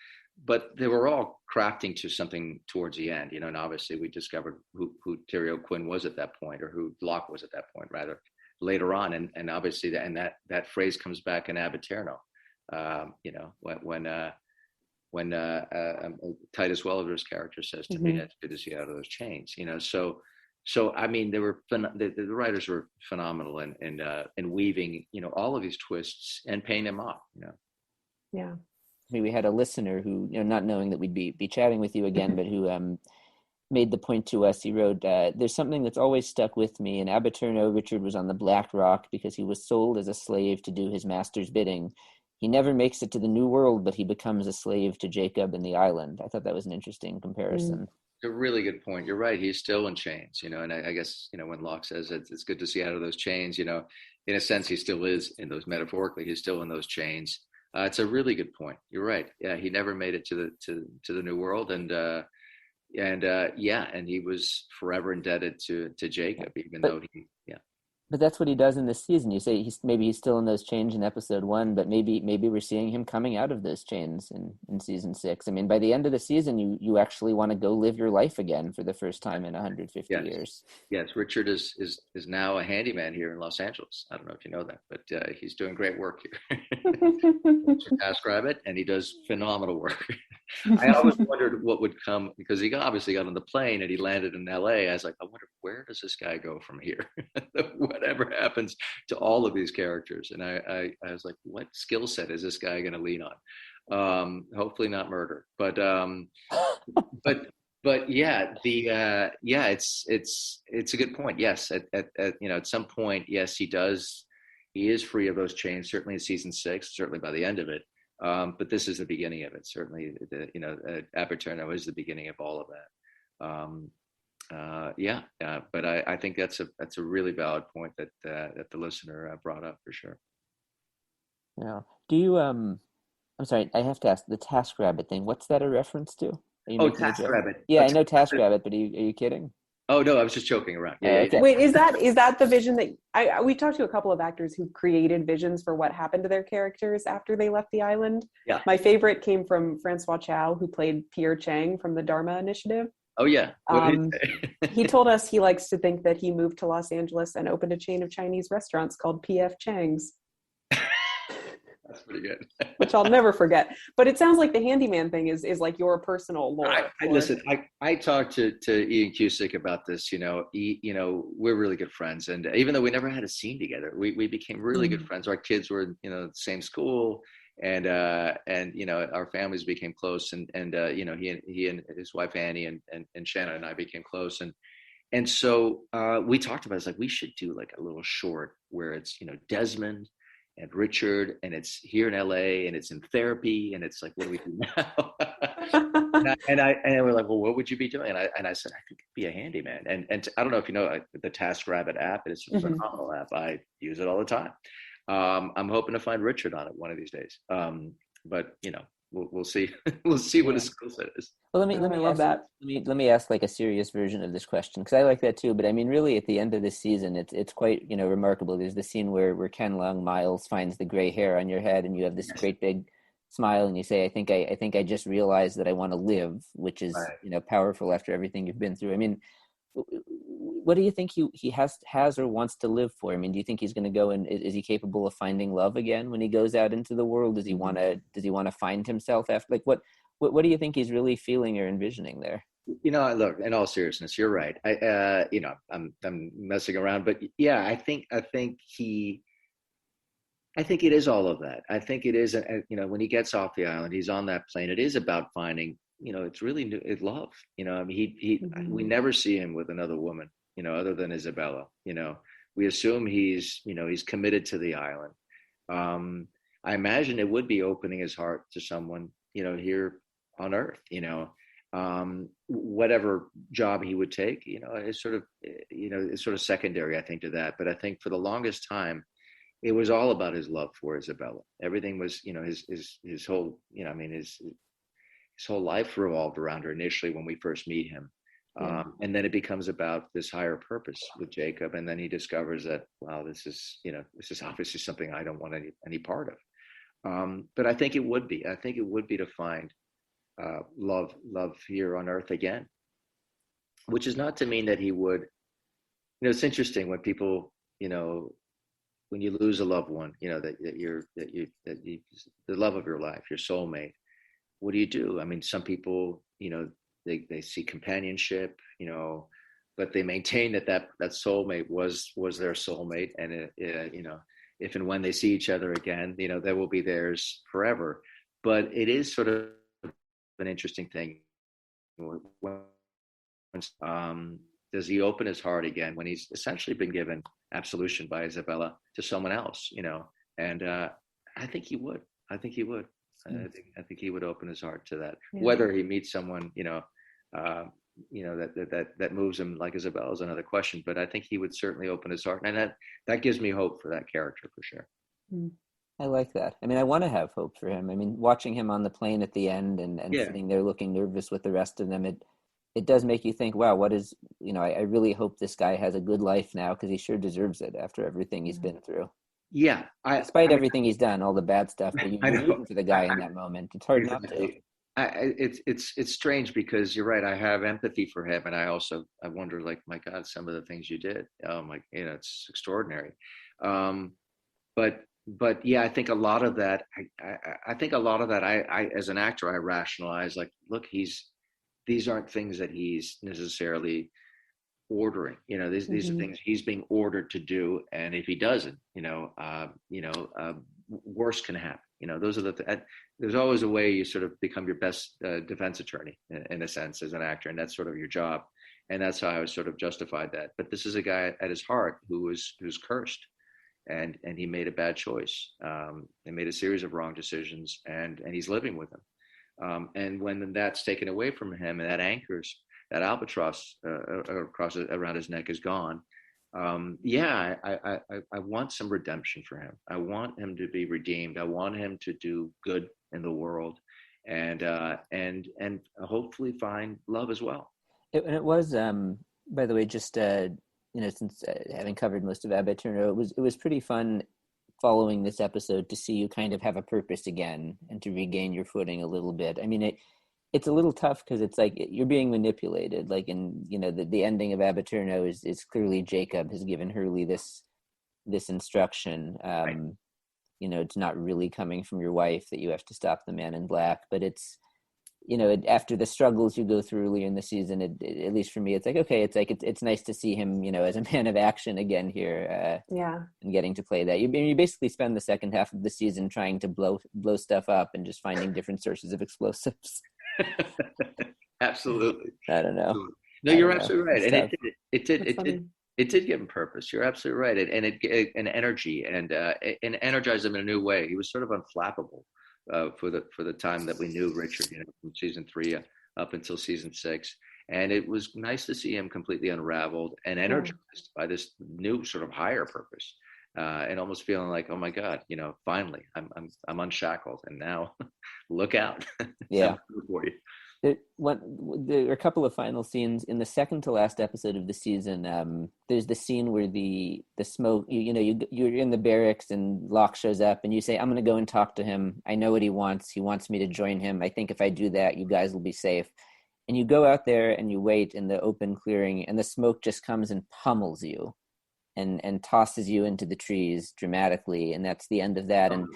but they were all crafting to something towards the end, and obviously we discovered who Terry O'Quinn was at that point, or who Locke was at that point, rather, later on. And obviously that phrase comes back in Abaturno, when Titus Welliver's character says to me, "It's good to see you out of those chains," So I mean, the writers were phenomenal in weaving, all of these twists and paying them off. Yeah. I mean, we had a listener who, not knowing that we'd be chatting with you again, but who made the point to us. He wrote, "There's something that's always stuck with me. In Abaturno, Richard was on the Black Rock because he was sold as a slave to do his master's bidding. He never makes it to the New World, but he becomes a slave to Jacob and the island." I thought that was an interesting comparison. a really good point. You're right. He's still in chains, and I guess, when Locke says it's good to see out of those chains, in a sense, he still is in those, metaphorically, he's still in those chains. It's a really good point. You're right. Yeah. He never made it to the new world. And he was forever indebted to Jacob, even though yeah. But that's what he does in this season. You say he's still in those chains in episode 1, but maybe we're seeing him coming out of those chains in season 6. I mean, by the end of the season, you actually want to go live your life again for the first time in 150 years. Yes, Richard is now a handyman here in Los Angeles. I don't know if you know that, but he's doing great work here. TaskRabbit, and he does phenomenal work. I always wondered what would come, because he obviously got on the plane and he landed in LA. I was like, I wonder, where does this guy go from here? Whatever happens to all of these characters. And I was like, what skill set is this guy going to lean on? Hopefully not murder, but yeah, it's a good point. Yes, at some point, yes, he is free of those chains, certainly in season 6, certainly by the end of it. But this is the beginning of it. Certainly, Apaterno is the beginning of all of that. But I think that's a really valid point that the listener brought up, for sure. Yeah. Do you I'm sorry, I have to ask, the TaskRabbit thing, what's that a reference to? TaskRabbit. Yeah, I know TaskRabbit, but are you kidding? Oh no, I was just joking around. Yeah, okay. Wait, is that the vision that we talked to a couple of actors who created visions for what happened to their characters after they left the island? Yeah. My favorite came from Francois Chow, who played Pierre Chang from the Dharma Initiative. Oh yeah. He told us he likes to think that he moved to Los Angeles and opened a chain of Chinese restaurants called P.F. Chang's. That's pretty good. Which I'll never forget. But it sounds like the handyman thing is like your personal lore. Listen, I talked to Ian Cusick about this. We're really good friends, and even though we never had a scene together, we became really good friends. Our kids were in the same school, and our families became close, and he and his wife Annie and Shannon and I became close, and so we talked about it. It's like, we should do like a little short where it's Desmond and Richard, and it's here in LA, and it's in therapy, and it's like, what do we do now? and we're like, well, what would you be doing? And I said, I think I'd be a handyman. And I don't know if you know the TaskRabbit app. It's a phenomenal app. I use it all the time. I'm hoping to find Richard on it one of these days. But we'll see. We'll see what his skill set is. Well, let me ask like a serious version of this question, because I like that too. But I mean, really, at the end of this season, it's quite remarkable. There's the scene where Ken Lung Miles finds the gray hair on your head, and you have this great big smile, and you say, I think I just realized that I want to live, which is powerful after everything you've been through. I mean, what do you think he has or wants to live for? I mean, do you think he's going to go, and is he capable of finding love again when he goes out into the world? Does he want to find himself after? Like, what do you think he's really feeling or envisioning there? Look, in all seriousness, you're right. I'm messing around, but yeah, I think it is all of that. I think it is, when he gets off the island, he's on that plane. It is about finding, it's really love. I mean, we never see him with another woman, other than Isabella. We assume he's committed to the island. I imagine it would be opening his heart to someone, here on Earth. Whatever job he would take, is sort of secondary, I think, to that. But I think for the longest time, it was all about his love for Isabella. Everything was, his whole, his whole life revolved around her initially when we first meet him. And then it becomes about this higher purpose with Jacob. And then he discovers that, wow, this is obviously something I don't want any part of. But I think it would be to find love here on Earth again, which is not to mean that he would, it's interesting when people, when you lose a loved one, the love of your life, your soulmate, what do you do? I mean, some people, they see companionship, but they maintain that soulmate was their soulmate. And, if and when they see each other again, they will be theirs forever. But it is sort of an interesting thing. Does he open his heart again when he's essentially been given absolution by Isabella to someone else, And I think he would. I think he would open his heart to that. Yeah. Whether he meets someone, that moves him like Isabel is another question. But I think he would certainly open his heart, and that gives me hope for that character for sure. I like that. I mean, I want to have hope for him. I mean, watching him on the plane at the end and sitting there looking nervous with the rest of them, it does make you think, wow, what is, I really hope this guy has a good life now, because he sure deserves it after everything he's been through. Yeah. Despite everything he's done, all the bad stuff, but you're rooting for the guy in that moment. It's hard exactly. not to. It's strange, because you're right. I have empathy for him, and I wonder, like, my God, some of the things you did. It's extraordinary. But yeah, I think a lot of that. I as an actor, I rationalize, like, look, these aren't things that he's necessarily ordering. These are things he's being ordered to do, and if he doesn't, worse can happen. Those are there's always a way you sort of become your best defense attorney in a sense as an actor, and that's sort of your job, and that's how I was sort of justified that. But this is a guy at his heart who's cursed, and he made a bad choice, and made a series of wrong decisions, and he's living with them. And when that's taken away from him, and that anchors, that albatross around his neck is gone, I want some redemption for him. I want him to be redeemed. I want him to do good in the world, and hopefully find love as well. It was, by the way, just since having covered most of Abba Turner, it was pretty fun following this episode to see you kind of have a purpose again and to regain your footing a little bit. I mean, it's a little tough because it's like you're being manipulated. Like the ending of Abba Turner is clearly Jacob has given Hurley this instruction. Right. It's not really coming from your wife that you have to stop the man in black, but it's, after the struggles you go through earlier in the season, at least for me, it's like, okay, it's nice to see him, as a man of action again here. And getting to play that. You basically spend the second half of the season trying to blow stuff up and just finding different sources of explosives. Absolutely. I don't know. No, you're absolutely right. And it did give him purpose. You're absolutely right. And it energy, and energized him in a new way. He was sort of unflappable. For the time that we knew Richard, from season 3 up until season 6, and it was nice to see him completely unraveled and energized by this new sort of higher purpose, and almost feeling like, oh my God, finally I'm unshackled, and now look out. Yeah. For you. There are a couple of final scenes in the second to last episode of the season. There's the scene where the smoke, you're in the barracks and Locke shows up and you say, I'm going to go and talk to him. I know what he wants. He wants me to join him. I think if I do that, you guys will be safe. And you go out there and you wait in the open clearing, and the smoke just comes and pummels you and tosses you into the trees dramatically. And that's the end of that. And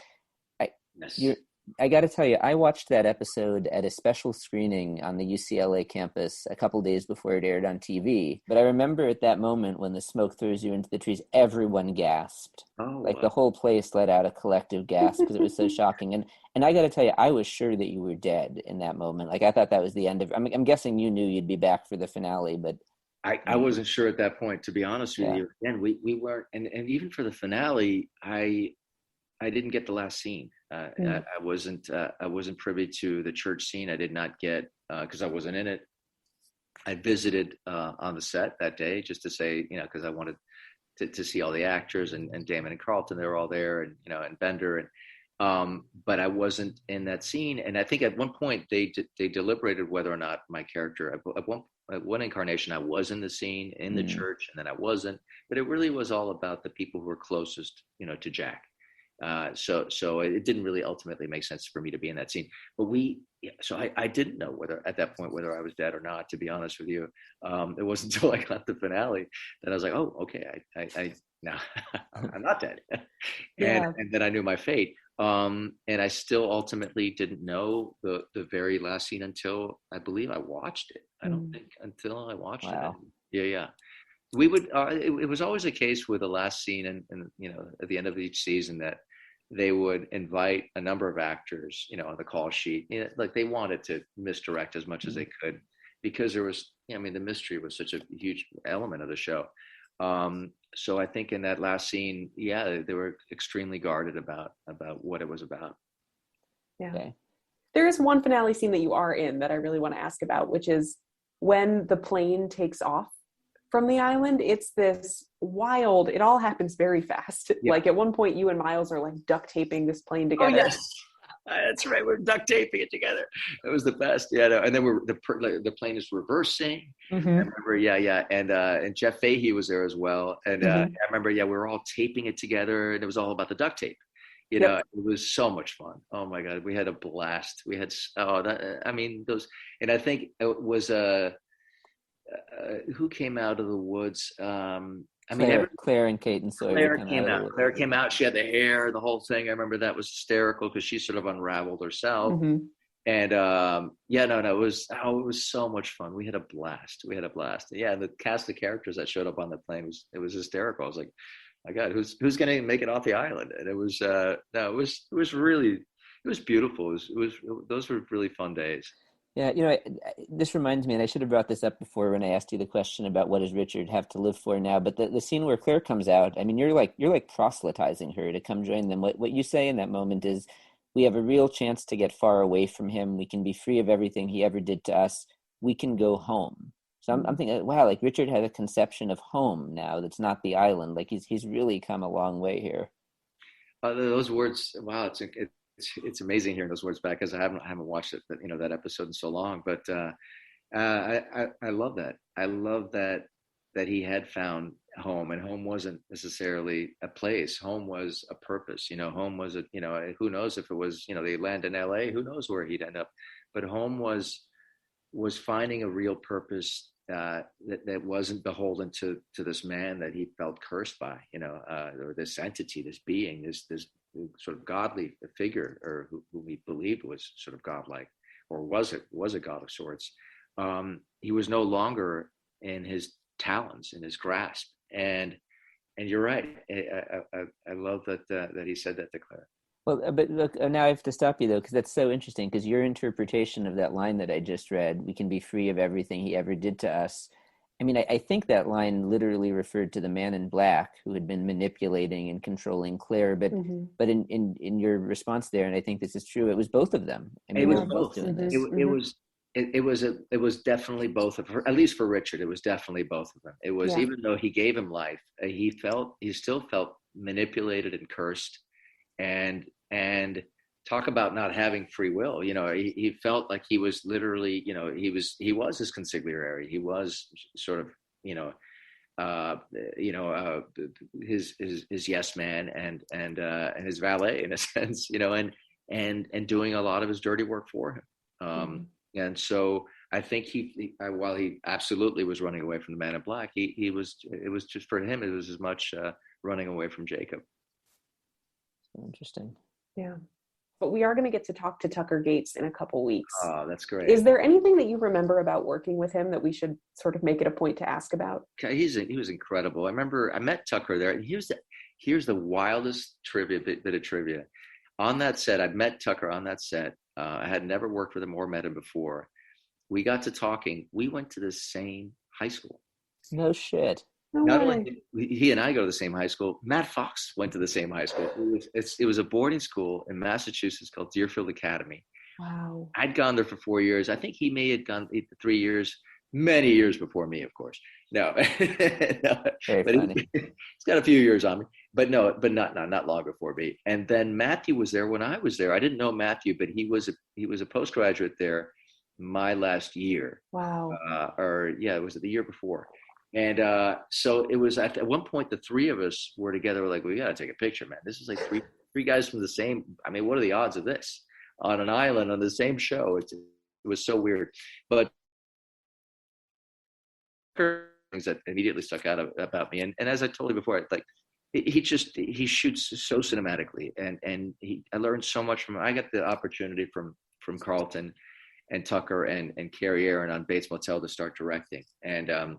I got to tell you, I watched that episode at a special screening on the UCLA campus a couple days before it aired on TV. But I remember at that moment when the smoke throws you into the trees, everyone gasped. The whole place let out a collective gasp because it was so shocking. And I got to tell you, I was sure that you were dead in that moment. Like, I thought that was the end of. I'm guessing you knew you'd be back for the finale, but I wasn't sure at that point, to be honest with you. Again, we weren't, and even for the finale, I didn't get the last scene. I wasn't privy to the church scene. I did not get, because I wasn't in it. I visited on the set that day just to say, because I wanted to see all the actors, and Damon and Carlton, they were all there, and and Bender, and but I wasn't in that scene. And I think at one point they deliberated whether or not my character, at one incarnation, I was in the scene in the church, and then I wasn't. But it really was all about the people who were closest, to Jack. So it didn't really ultimately make sense for me to be in that scene. But I didn't know whether at that point whether I was dead or not, to be honest with you. It wasn't until I got the finale that I was like, oh, okay, I now I'm not dead. And then I knew my fate. And I still ultimately didn't know the very last scene until I believe I watched it. I don't think until I watched it. Yeah. We would. It was always a case with the last scene, and at the end of each season, that they would invite a number of actors, on the call sheet. Like they wanted to misdirect as much as they could, because there was, the mystery was such a huge element of the show. So I think in that last scene, they were extremely guarded about what it was about. Yeah. Okay. There is one finale scene that you are in that I really want to ask about, which is when the plane takes off from the island, it's this wild, it all happens very fast. Yeah. Like at one point you and Miles are like duct taping this plane Oh together. yes, that's right. We're duct taping it together. It was the best. Yeah, no. And then the plane is reversing. I remember, yeah, and Jeff Fahey was there as well. And I remember, we were all taping it together, and it was all about the duct tape. You know, it was so much fun. Oh my God, we had a blast. We had those, and I think it was who came out of the woods. Claire and Kate and Sawyer. Claire came out. Claire came out. She had the hair, the whole thing. I remember that was hysterical because she sort of unraveled herself. And it was so much fun. We had a blast. Yeah, and the cast of characters that showed up on the plane was hysterical. I was like, my God, who's going to make it off the island? And it was beautiful. Those were really fun days. Yeah, this reminds me, and I should have brought this up before when I asked you the question about what does Richard have to live for now. But the scene where Claire comes out, I mean, you're like proselytizing her to come join them. What you say in that moment is, we have a real chance to get far away from him. We can be free of everything he ever did to us. We can go home. So I'm thinking, wow, like Richard had a conception of home now that's not the island. Like he's really come a long way here. Those words, wow, it's amazing hearing those words back because I haven't watched it, that episode in so long. But I love that. I love that he had found home, and home wasn't necessarily a place. Home was a purpose. Home was who knows if it was they land in L.A. Who knows where he'd end up, but home was finding a real purpose that wasn't beholden to this man that he felt cursed by, or this entity, this being, this sort of godly figure, or who he believed was sort of godlike, or was a god of sorts. He was no longer in his talons, in his grasp, and you're right. I love that he said that to Claire. Well, but look, now I have to stop you though, because that's so interesting. Because your interpretation of that line that I just read, "We can be free of everything he ever did to us." I mean, I think that line literally referred to the man in black who had been manipulating and controlling Claire. But in your response there, and I think this is true, it was both of them. I mean, it was both doing this. It was definitely both of her. At least for Richard, it was definitely both of them. It was, even though he gave him life, he still felt manipulated and cursed. And talk about not having free will. He felt like he was literally, he was his consigliere. He was sort of, his yes man and his valet in a sense, and doing a lot of his dirty work for him. And so I think while he absolutely was running away from the man in black, it was just for him, it was as much running away from Jacob. Interesting. Yeah. But we are going to get to talk to Tucker Gates in a couple weeks. Oh, that's great. Is there anything that you remember about working with him that we should sort of make it a point to ask about? He was incredible. I remember I met Tucker there, and here's the wildest bit of trivia. On that set, I met Tucker on that set. I had never worked with him or met him before. We got to talking. We went to the same high school. No shit. Not only did he and I go to the same high school, Matt Fox went to the same high school. It was a boarding school in Massachusetts called Deerfield Academy. Wow. I'd gone there for 4 years. I think he may have gone 3 years, many years before me, of course. No, but he's got a few years on me. But not long before me. And then Matthew was there when I was there. I didn't know Matthew, but he was a postgraduate there my last year. Wow. It was the year before. And so it was at one point, the three of us were together. We're like, we got to take a picture, man. This is like three guys from the same. I mean, what are the odds of this on an island on the same show? It was so weird. But things that immediately stuck out about me. And as I told you before, like he shoots so cinematically, and I learned so much from him. I got the opportunity from Carlton and Tucker and Carrie Aaron on Bates Motel to start directing. And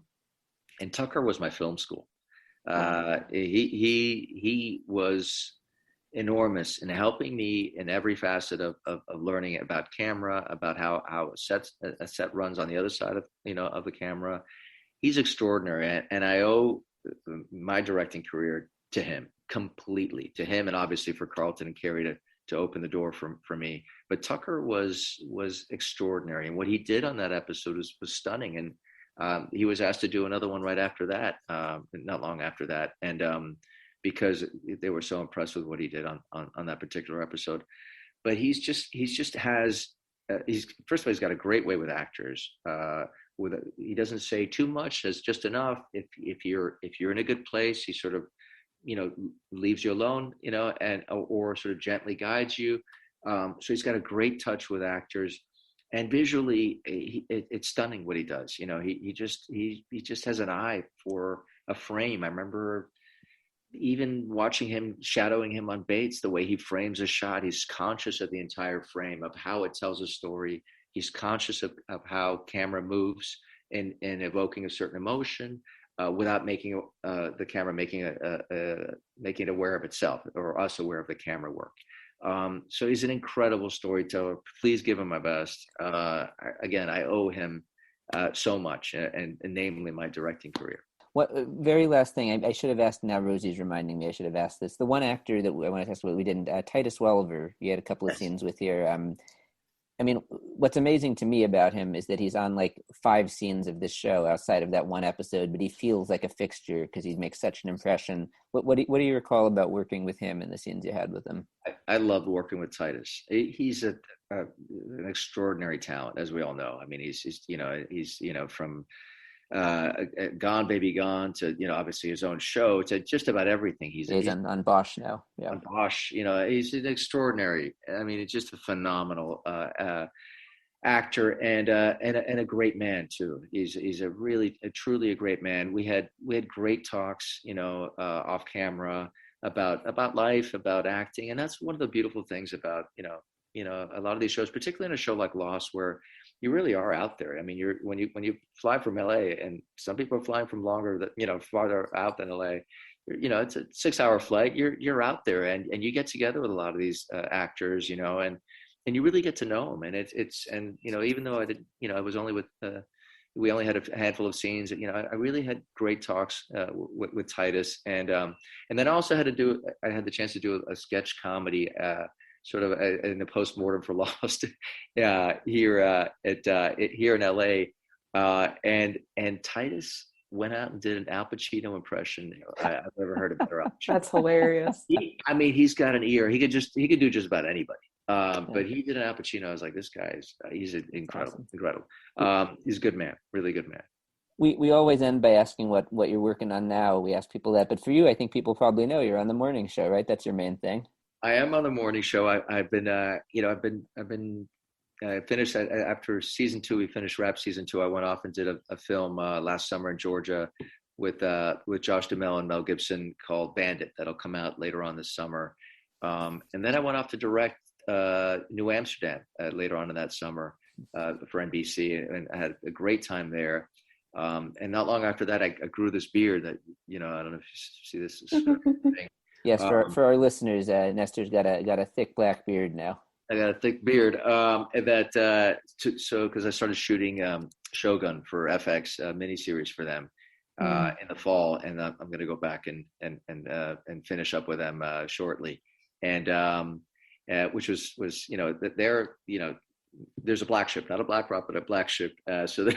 Tucker was my film school. He was enormous in helping me in every facet of learning about camera, about how a set runs on the other side of the camera. He's extraordinary, and I owe my directing career to him completely. To him, and obviously for Carlton and Carrie to open the door for me. But Tucker was extraordinary, and what he did on that episode was stunning. And he was asked to do another one right after that, not long after that, and because they were so impressed with what he did on that particular episode. But he's first of all, he's got a great way with actors. He doesn't say too much, says just enough. If you're in a good place, he sort of, leaves you alone, and or sort of gently guides you. So he's got a great touch with actors, and visually, it's stunning what he does. He just has an eye for a frame. I remember even watching him, shadowing him on Bates, the way he frames a shot. He's conscious of the entire frame, of how it tells a story. He's conscious of how camera moves in evoking a certain emotion, without making the camera making it aware of itself, or us aware of the camera work. So he's an incredible storyteller. Please give him my best. Again, I owe him so much, and namely my directing career. What very last thing I should have asked. Now Rosie's reminding me I should have asked this. The one actor that I want to ask about, we didn't. Titus Welliver. You had a couple of scenes with here. I mean, what's amazing to me about him is that he's on like 5 scenes of this show outside of that one episode, but he feels like a fixture because he makes such an impression. What do you recall about working with him and the scenes you had with him? I love working with Titus. He's an extraordinary talent, as we all know. I mean, he's from Gone Baby Gone to obviously his own show to just about everything. He's on Bosch now. Yeah, on Bosch. He's an extraordinary. I mean, it's just a phenomenal actor and a great man too. He's truly a great man. We had great talks, off camera about life, about acting, and that's one of the beautiful things about a lot of these shows, particularly in a show like Lost, where you really are out there. I mean, when you fly from LA, and some people are flying from farther out than LA. It's a 6-hour flight. You're out there, and you get together with a lot of these actors, and you really get to know them. And it's even though I was only with we only had a handful of scenes. I really had great talks with Titus, and then I also had the chance to do a sketch comedy. Sort of in the postmortem for Lost, here in LA, and Titus went out and did an Al Pacino impression. I've never heard a better Al Pacino. That's hilarious. He's got an ear. He could do just about anybody. But he did an Al Pacino. I was like, this guy he's incredible, incredible. He's a good man, really good man. We always end by asking what you're working on now. We ask people that, but for you, I think people probably know you're on the morning show, right? That's your main thing. I am on the morning show. I've been finished after season 2. We finished wrap season 2. I went off and did a film last summer in Georgia with Josh Duhamel and Mel Gibson called Bandit. That'll come out later on this summer. And then I went off to direct New Amsterdam later on in that summer for NBC, and I had a great time there. And not long after that, I grew this beard that I don't know if you see this sort of thing. Yes, for our listeners, Nestor's got a thick black beard now. I got a thick beard, because I started shooting Shogun for FX miniseries for them in the fall, and I'm going to go back and finish up with them shortly, and which was they're there's a black ship, not a black rock, but a black ship. So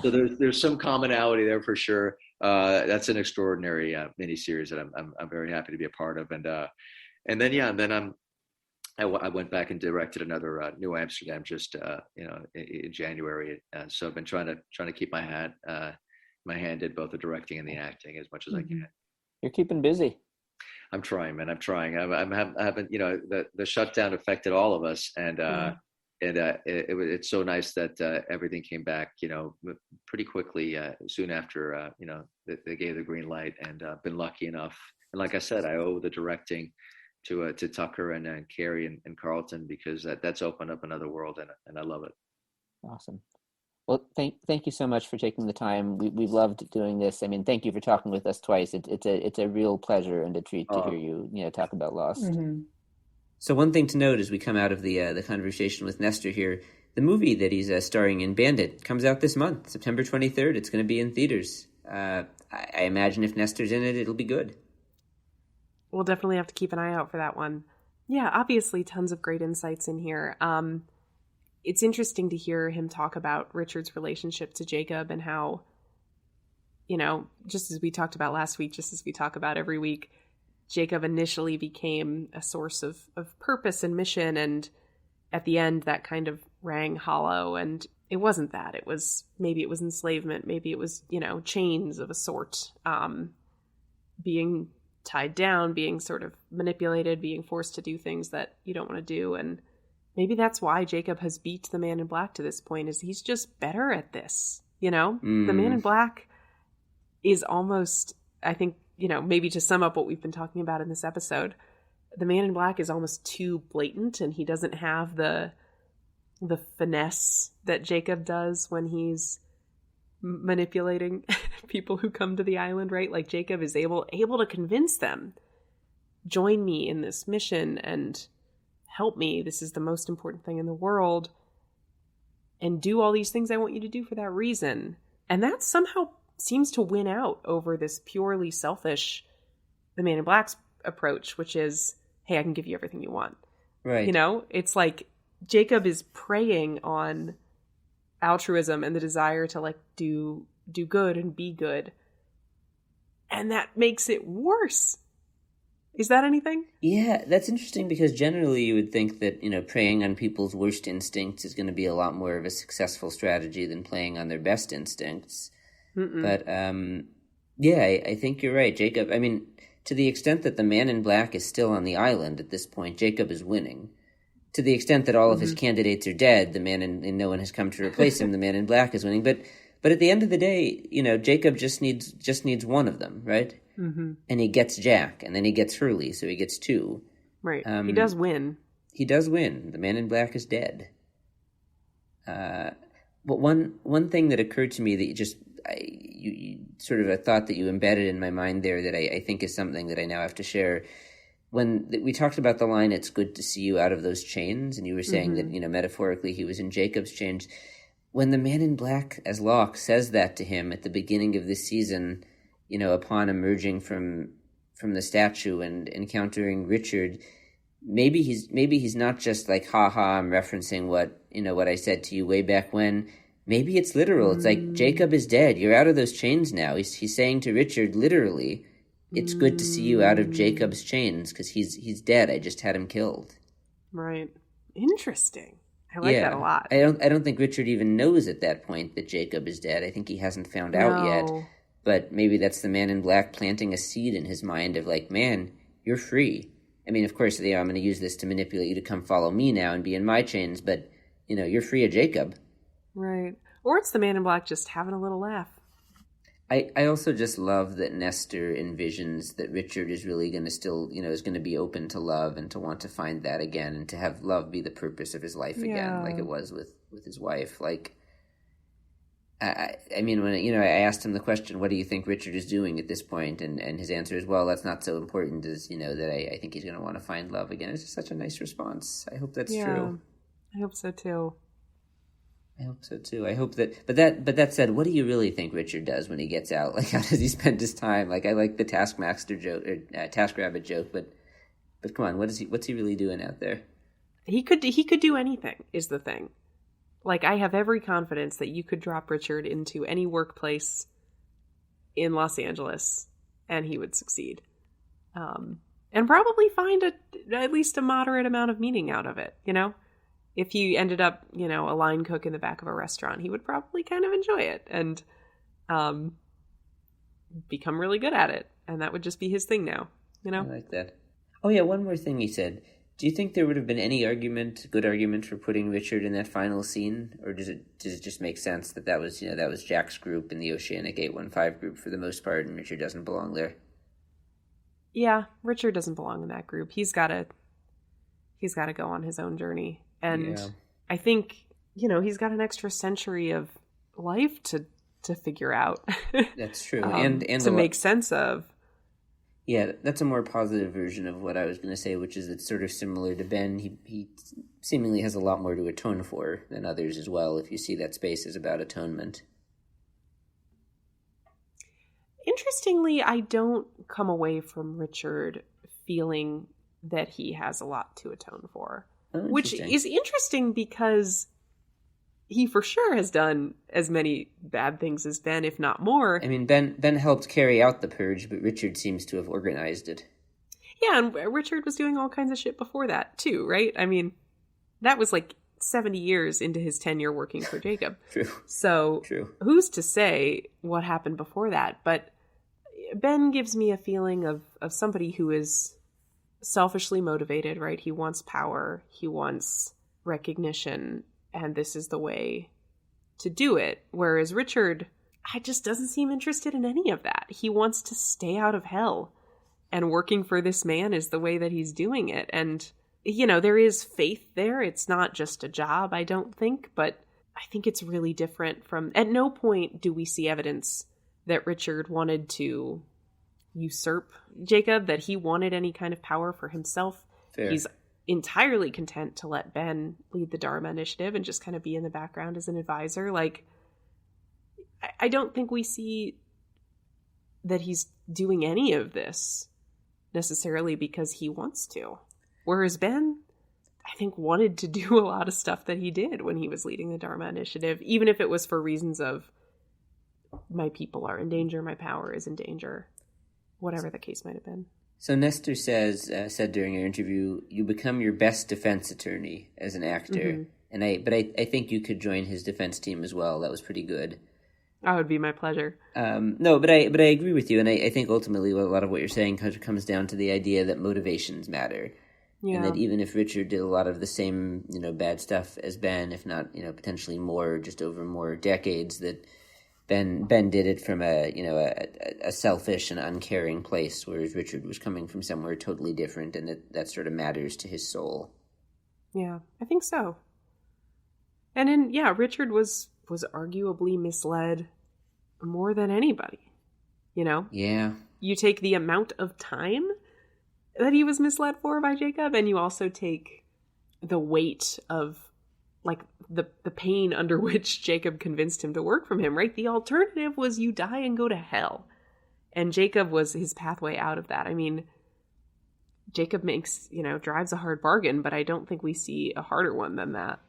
there's some commonality there for sure. That's an extraordinary miniseries that I'm very happy to be a part of. And then I went back and directed another New Amsterdam just in January. So I've been trying to keep my hand in both the directing and the acting as much as I can. You're keeping busy. I'm trying, man. I'm trying. I'm having the shutdown affected all of us, and it's so nice that everything came back, pretty quickly soon after, they gave the green light, and been lucky enough. And like I said, I owe the directing to Tucker and Carrie and Carlton, because that's opened up another world, and I love it. Awesome. Well, thank you so much for taking the time. We've loved doing this. I mean, thank you for talking with us twice. It's a real pleasure and a treat to hear you talk about Lost. Mm-hmm. So one thing to note as we come out of the conversation with Nestor here, the movie that he's starring in, Bandit, comes out this month, September 23rd. It's going to be in theaters. I imagine if Nestor's in it, it'll be good. We'll definitely have to keep an eye out for that one. Yeah, obviously tons of great insights in here. It's interesting to hear him talk about Richard's relationship to Jacob and how, just as we talked about last week, just as we talk about every week, Jacob initially became a source of purpose and mission, and at the end that kind of rang hollow, and it wasn't that. Maybe it was enslavement, maybe it was, chains of a sort, being tied down, being sort of manipulated, being forced to do things that you don't want to do. And maybe that's why Jacob has beat the Man in Black to this point, is he's just better at this. The Man in Black is almost, I think, maybe to sum up what we've been talking about in this episode, the Man in Black is almost too blatant, and he doesn't have the finesse that Jacob does when he's manipulating people who come to the island, right? Like Jacob is able to convince them, join me in this mission and help me. This is the most important thing in the world, and do all these things I want you to do for that reason. And that somehow seems to win out over this purely selfish, the Man in Black's approach, which is, hey, I can give you everything you want. Right. It's like Jacob is preying on altruism and the desire to like do good and be good. And that makes it worse. Is that anything? Yeah, that's interesting, because generally you would think that, preying on people's worst instincts is going to be a lot more of a successful strategy than playing on their best instincts. Mm-mm. But, I think you're right, Jacob. I mean, to the extent that the Man in Black is still on the island at this point, Jacob is winning. To the extent that all of his candidates are dead, and no one has come to replace him, the Man in Black is winning. But at the end of the day, Jacob just needs one of them, right? Mm-hmm. And he gets Jack, and then he gets Hurley, so he gets two. Right. He does win. He does win. The Man in Black is dead. But one thing that occurred to me that you sort of a thought that you embedded in my mind there that I think is something that I now have to share. When we talked about the line, "It's good to see you out of those chains," and you were saying that, metaphorically he was in Jacob's chains. When the Man in Black, as Locke, says that to him at the beginning of this season, upon emerging from the statue and encountering Richard, maybe he's not just like, "Ha ha, I'm referencing what I said to you way back when." Maybe it's literal. It's like, Jacob is dead. You're out of those chains now. He's saying to Richard, literally, "It's good to see you out of Jacob's chains, because he's dead. I just had him killed." Right. Interesting. I like that a lot. I don't think Richard even knows at that point that Jacob is dead. I think he hasn't found out yet. But maybe that's the Man in Black planting a seed in his mind of like, man, you're free. I mean, of course, I'm going to use this to manipulate you to come follow me now and be in my chains, but, you're free of Jacob. Right. Or it's the Man in Black just having a little laugh. I also just love that Nestor envisions that Richard is really going to still, is going to be open to love and to want to find that again and to have love be the purpose of his life again, like it was with his wife. Like, I mean, when, I asked him the question, what do you think Richard is doing at this point? And his answer is, well, that's not so important as, that I think he's going to want to find love again. It's just such a nice response. I hope that's true. I hope so too. I hope so too. I hope that, but that said, what do you really think Richard does when he gets out? Like, how does he spend his time? Like, I like the Taskmaster joke, or TaskRabbit joke, but come on, what's he really doing out there? He could do anything, is the thing. Like, I have every confidence that you could drop Richard into any workplace in Los Angeles and he would succeed. And probably find at least a moderate amount of meaning out of it, If he ended up, a line cook in the back of a restaurant, he would probably kind of enjoy it and become really good at it. And that would just be his thing now, I like that. Oh, yeah, one more thing he said. Do you think there would have been any good argument for putting Richard in that final scene? Or does it just make sense that was Jack's group in the Oceanic 815 group for the most part, and Richard doesn't belong there? Yeah, Richard doesn't belong in that group. He's got to go on his own journey. And I think, he's got an extra century of life to figure out. That's true. And to make sense of. Yeah, that's a more positive version of what I was going to say, which is it's sort of similar to Ben. He seemingly has a lot more to atone for than others as well, if you see that space is about atonement. Interestingly, I don't come away from Richard feeling that he has a lot to atone for. Oh, which is interesting because he for sure has done as many bad things as Ben, if not more. I mean, Ben helped carry out the purge, but Richard seems to have organized it. Yeah, and Richard was doing all kinds of shit before that, too, right? I mean, that was like 70 years into his tenure working for Jacob. True. So, True. Who's to say what happened before that? But Ben gives me a feeling of somebody who is selfishly motivated, right? He wants power, he wants recognition, and this is the way to do it. Whereas Richard, just doesn't seem interested in any of that. He wants to stay out of hell, and working for this man is the way that he's doing it. And, you know, there is faith there. It's not just a job, I don't think, but I think it's really different from... At no point do we see evidence that Richard wanted to usurp Jacob, that he wanted any kind of power for himself. Fair. He's entirely content to let Ben lead the Dharma initiative and just kind of be in the background as an advisor. Like, I don't think we see that he's doing any of this necessarily because he wants to. Whereas Ben, I think, wanted to do a lot of stuff that he did when he was leading the Dharma initiative, even if it was for reasons of my people are in danger, my power is in danger, whatever the case might have been. So Néstor said during our interview, you become your best defense attorney as an actor. Mm-hmm. But I think you could join his defense team as well. That was pretty good. That would be my pleasure. No, but I agree with you, and I think ultimately a lot of what you're saying comes down to the idea that motivations matter. Yeah. And that even if Richard did a lot of the same, bad stuff as Ben, if not, potentially more, just over more decades, that Ben did it from a selfish and uncaring place, whereas Richard was coming from somewhere totally different, and that sort of matters to his soul. Yeah, I think so. And Richard was arguably misled more than anybody, Yeah. You take the amount of time that he was misled for by Jacob, and you also take the weight of, like, the pain under which Jacob convinced him to work from him, right? The alternative was you die and go to hell. And Jacob was his pathway out of that. I mean, Jacob drives a hard bargain, but I don't think we see a harder one than that.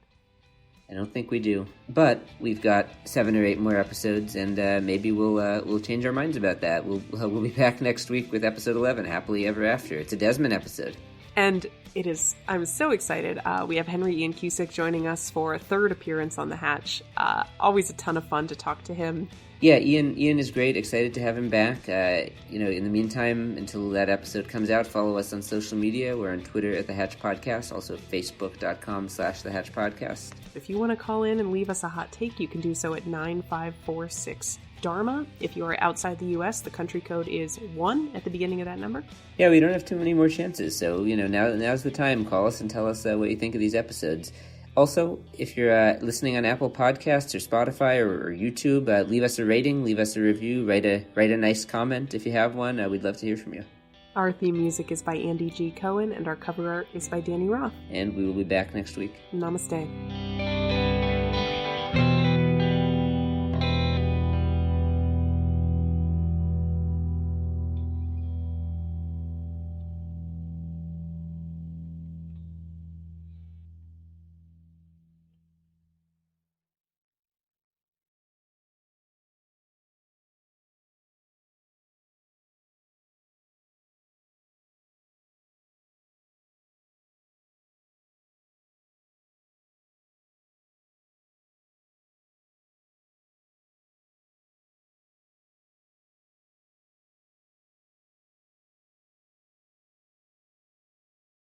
I don't think we do. But we've got 7 or 8 more episodes, and maybe we'll change our minds about that. We'll be back next week with episode 11, Happily Ever After. It's a Desmond episode. And it is. I'm so excited. We have Henry Ian Cusick joining us for a 3rd appearance on The Hatch. Always a ton of fun to talk to him. Yeah, Ian is great. Excited to have him back. In the meantime, until that episode comes out, follow us on social media. We're on Twitter at The Hatch Podcast, also facebook.com/The Hatch Podcast. If you want to call in and leave us a hot take, you can do so at 9546 Dharma. If you are outside the U.S., the country code is 1 at the beginning of that number. Yeah, we don't have too many more chances, so now's the time. Call us and tell us what you think of these episodes. Also, if you're listening on Apple Podcasts or Spotify or YouTube, leave us a rating, leave us a review, write a nice comment if you have one. We'd love to hear from you. Our theme music is by Andy G. Cohen, and our cover art is by Danny Roth. And we will be back next week. Namaste.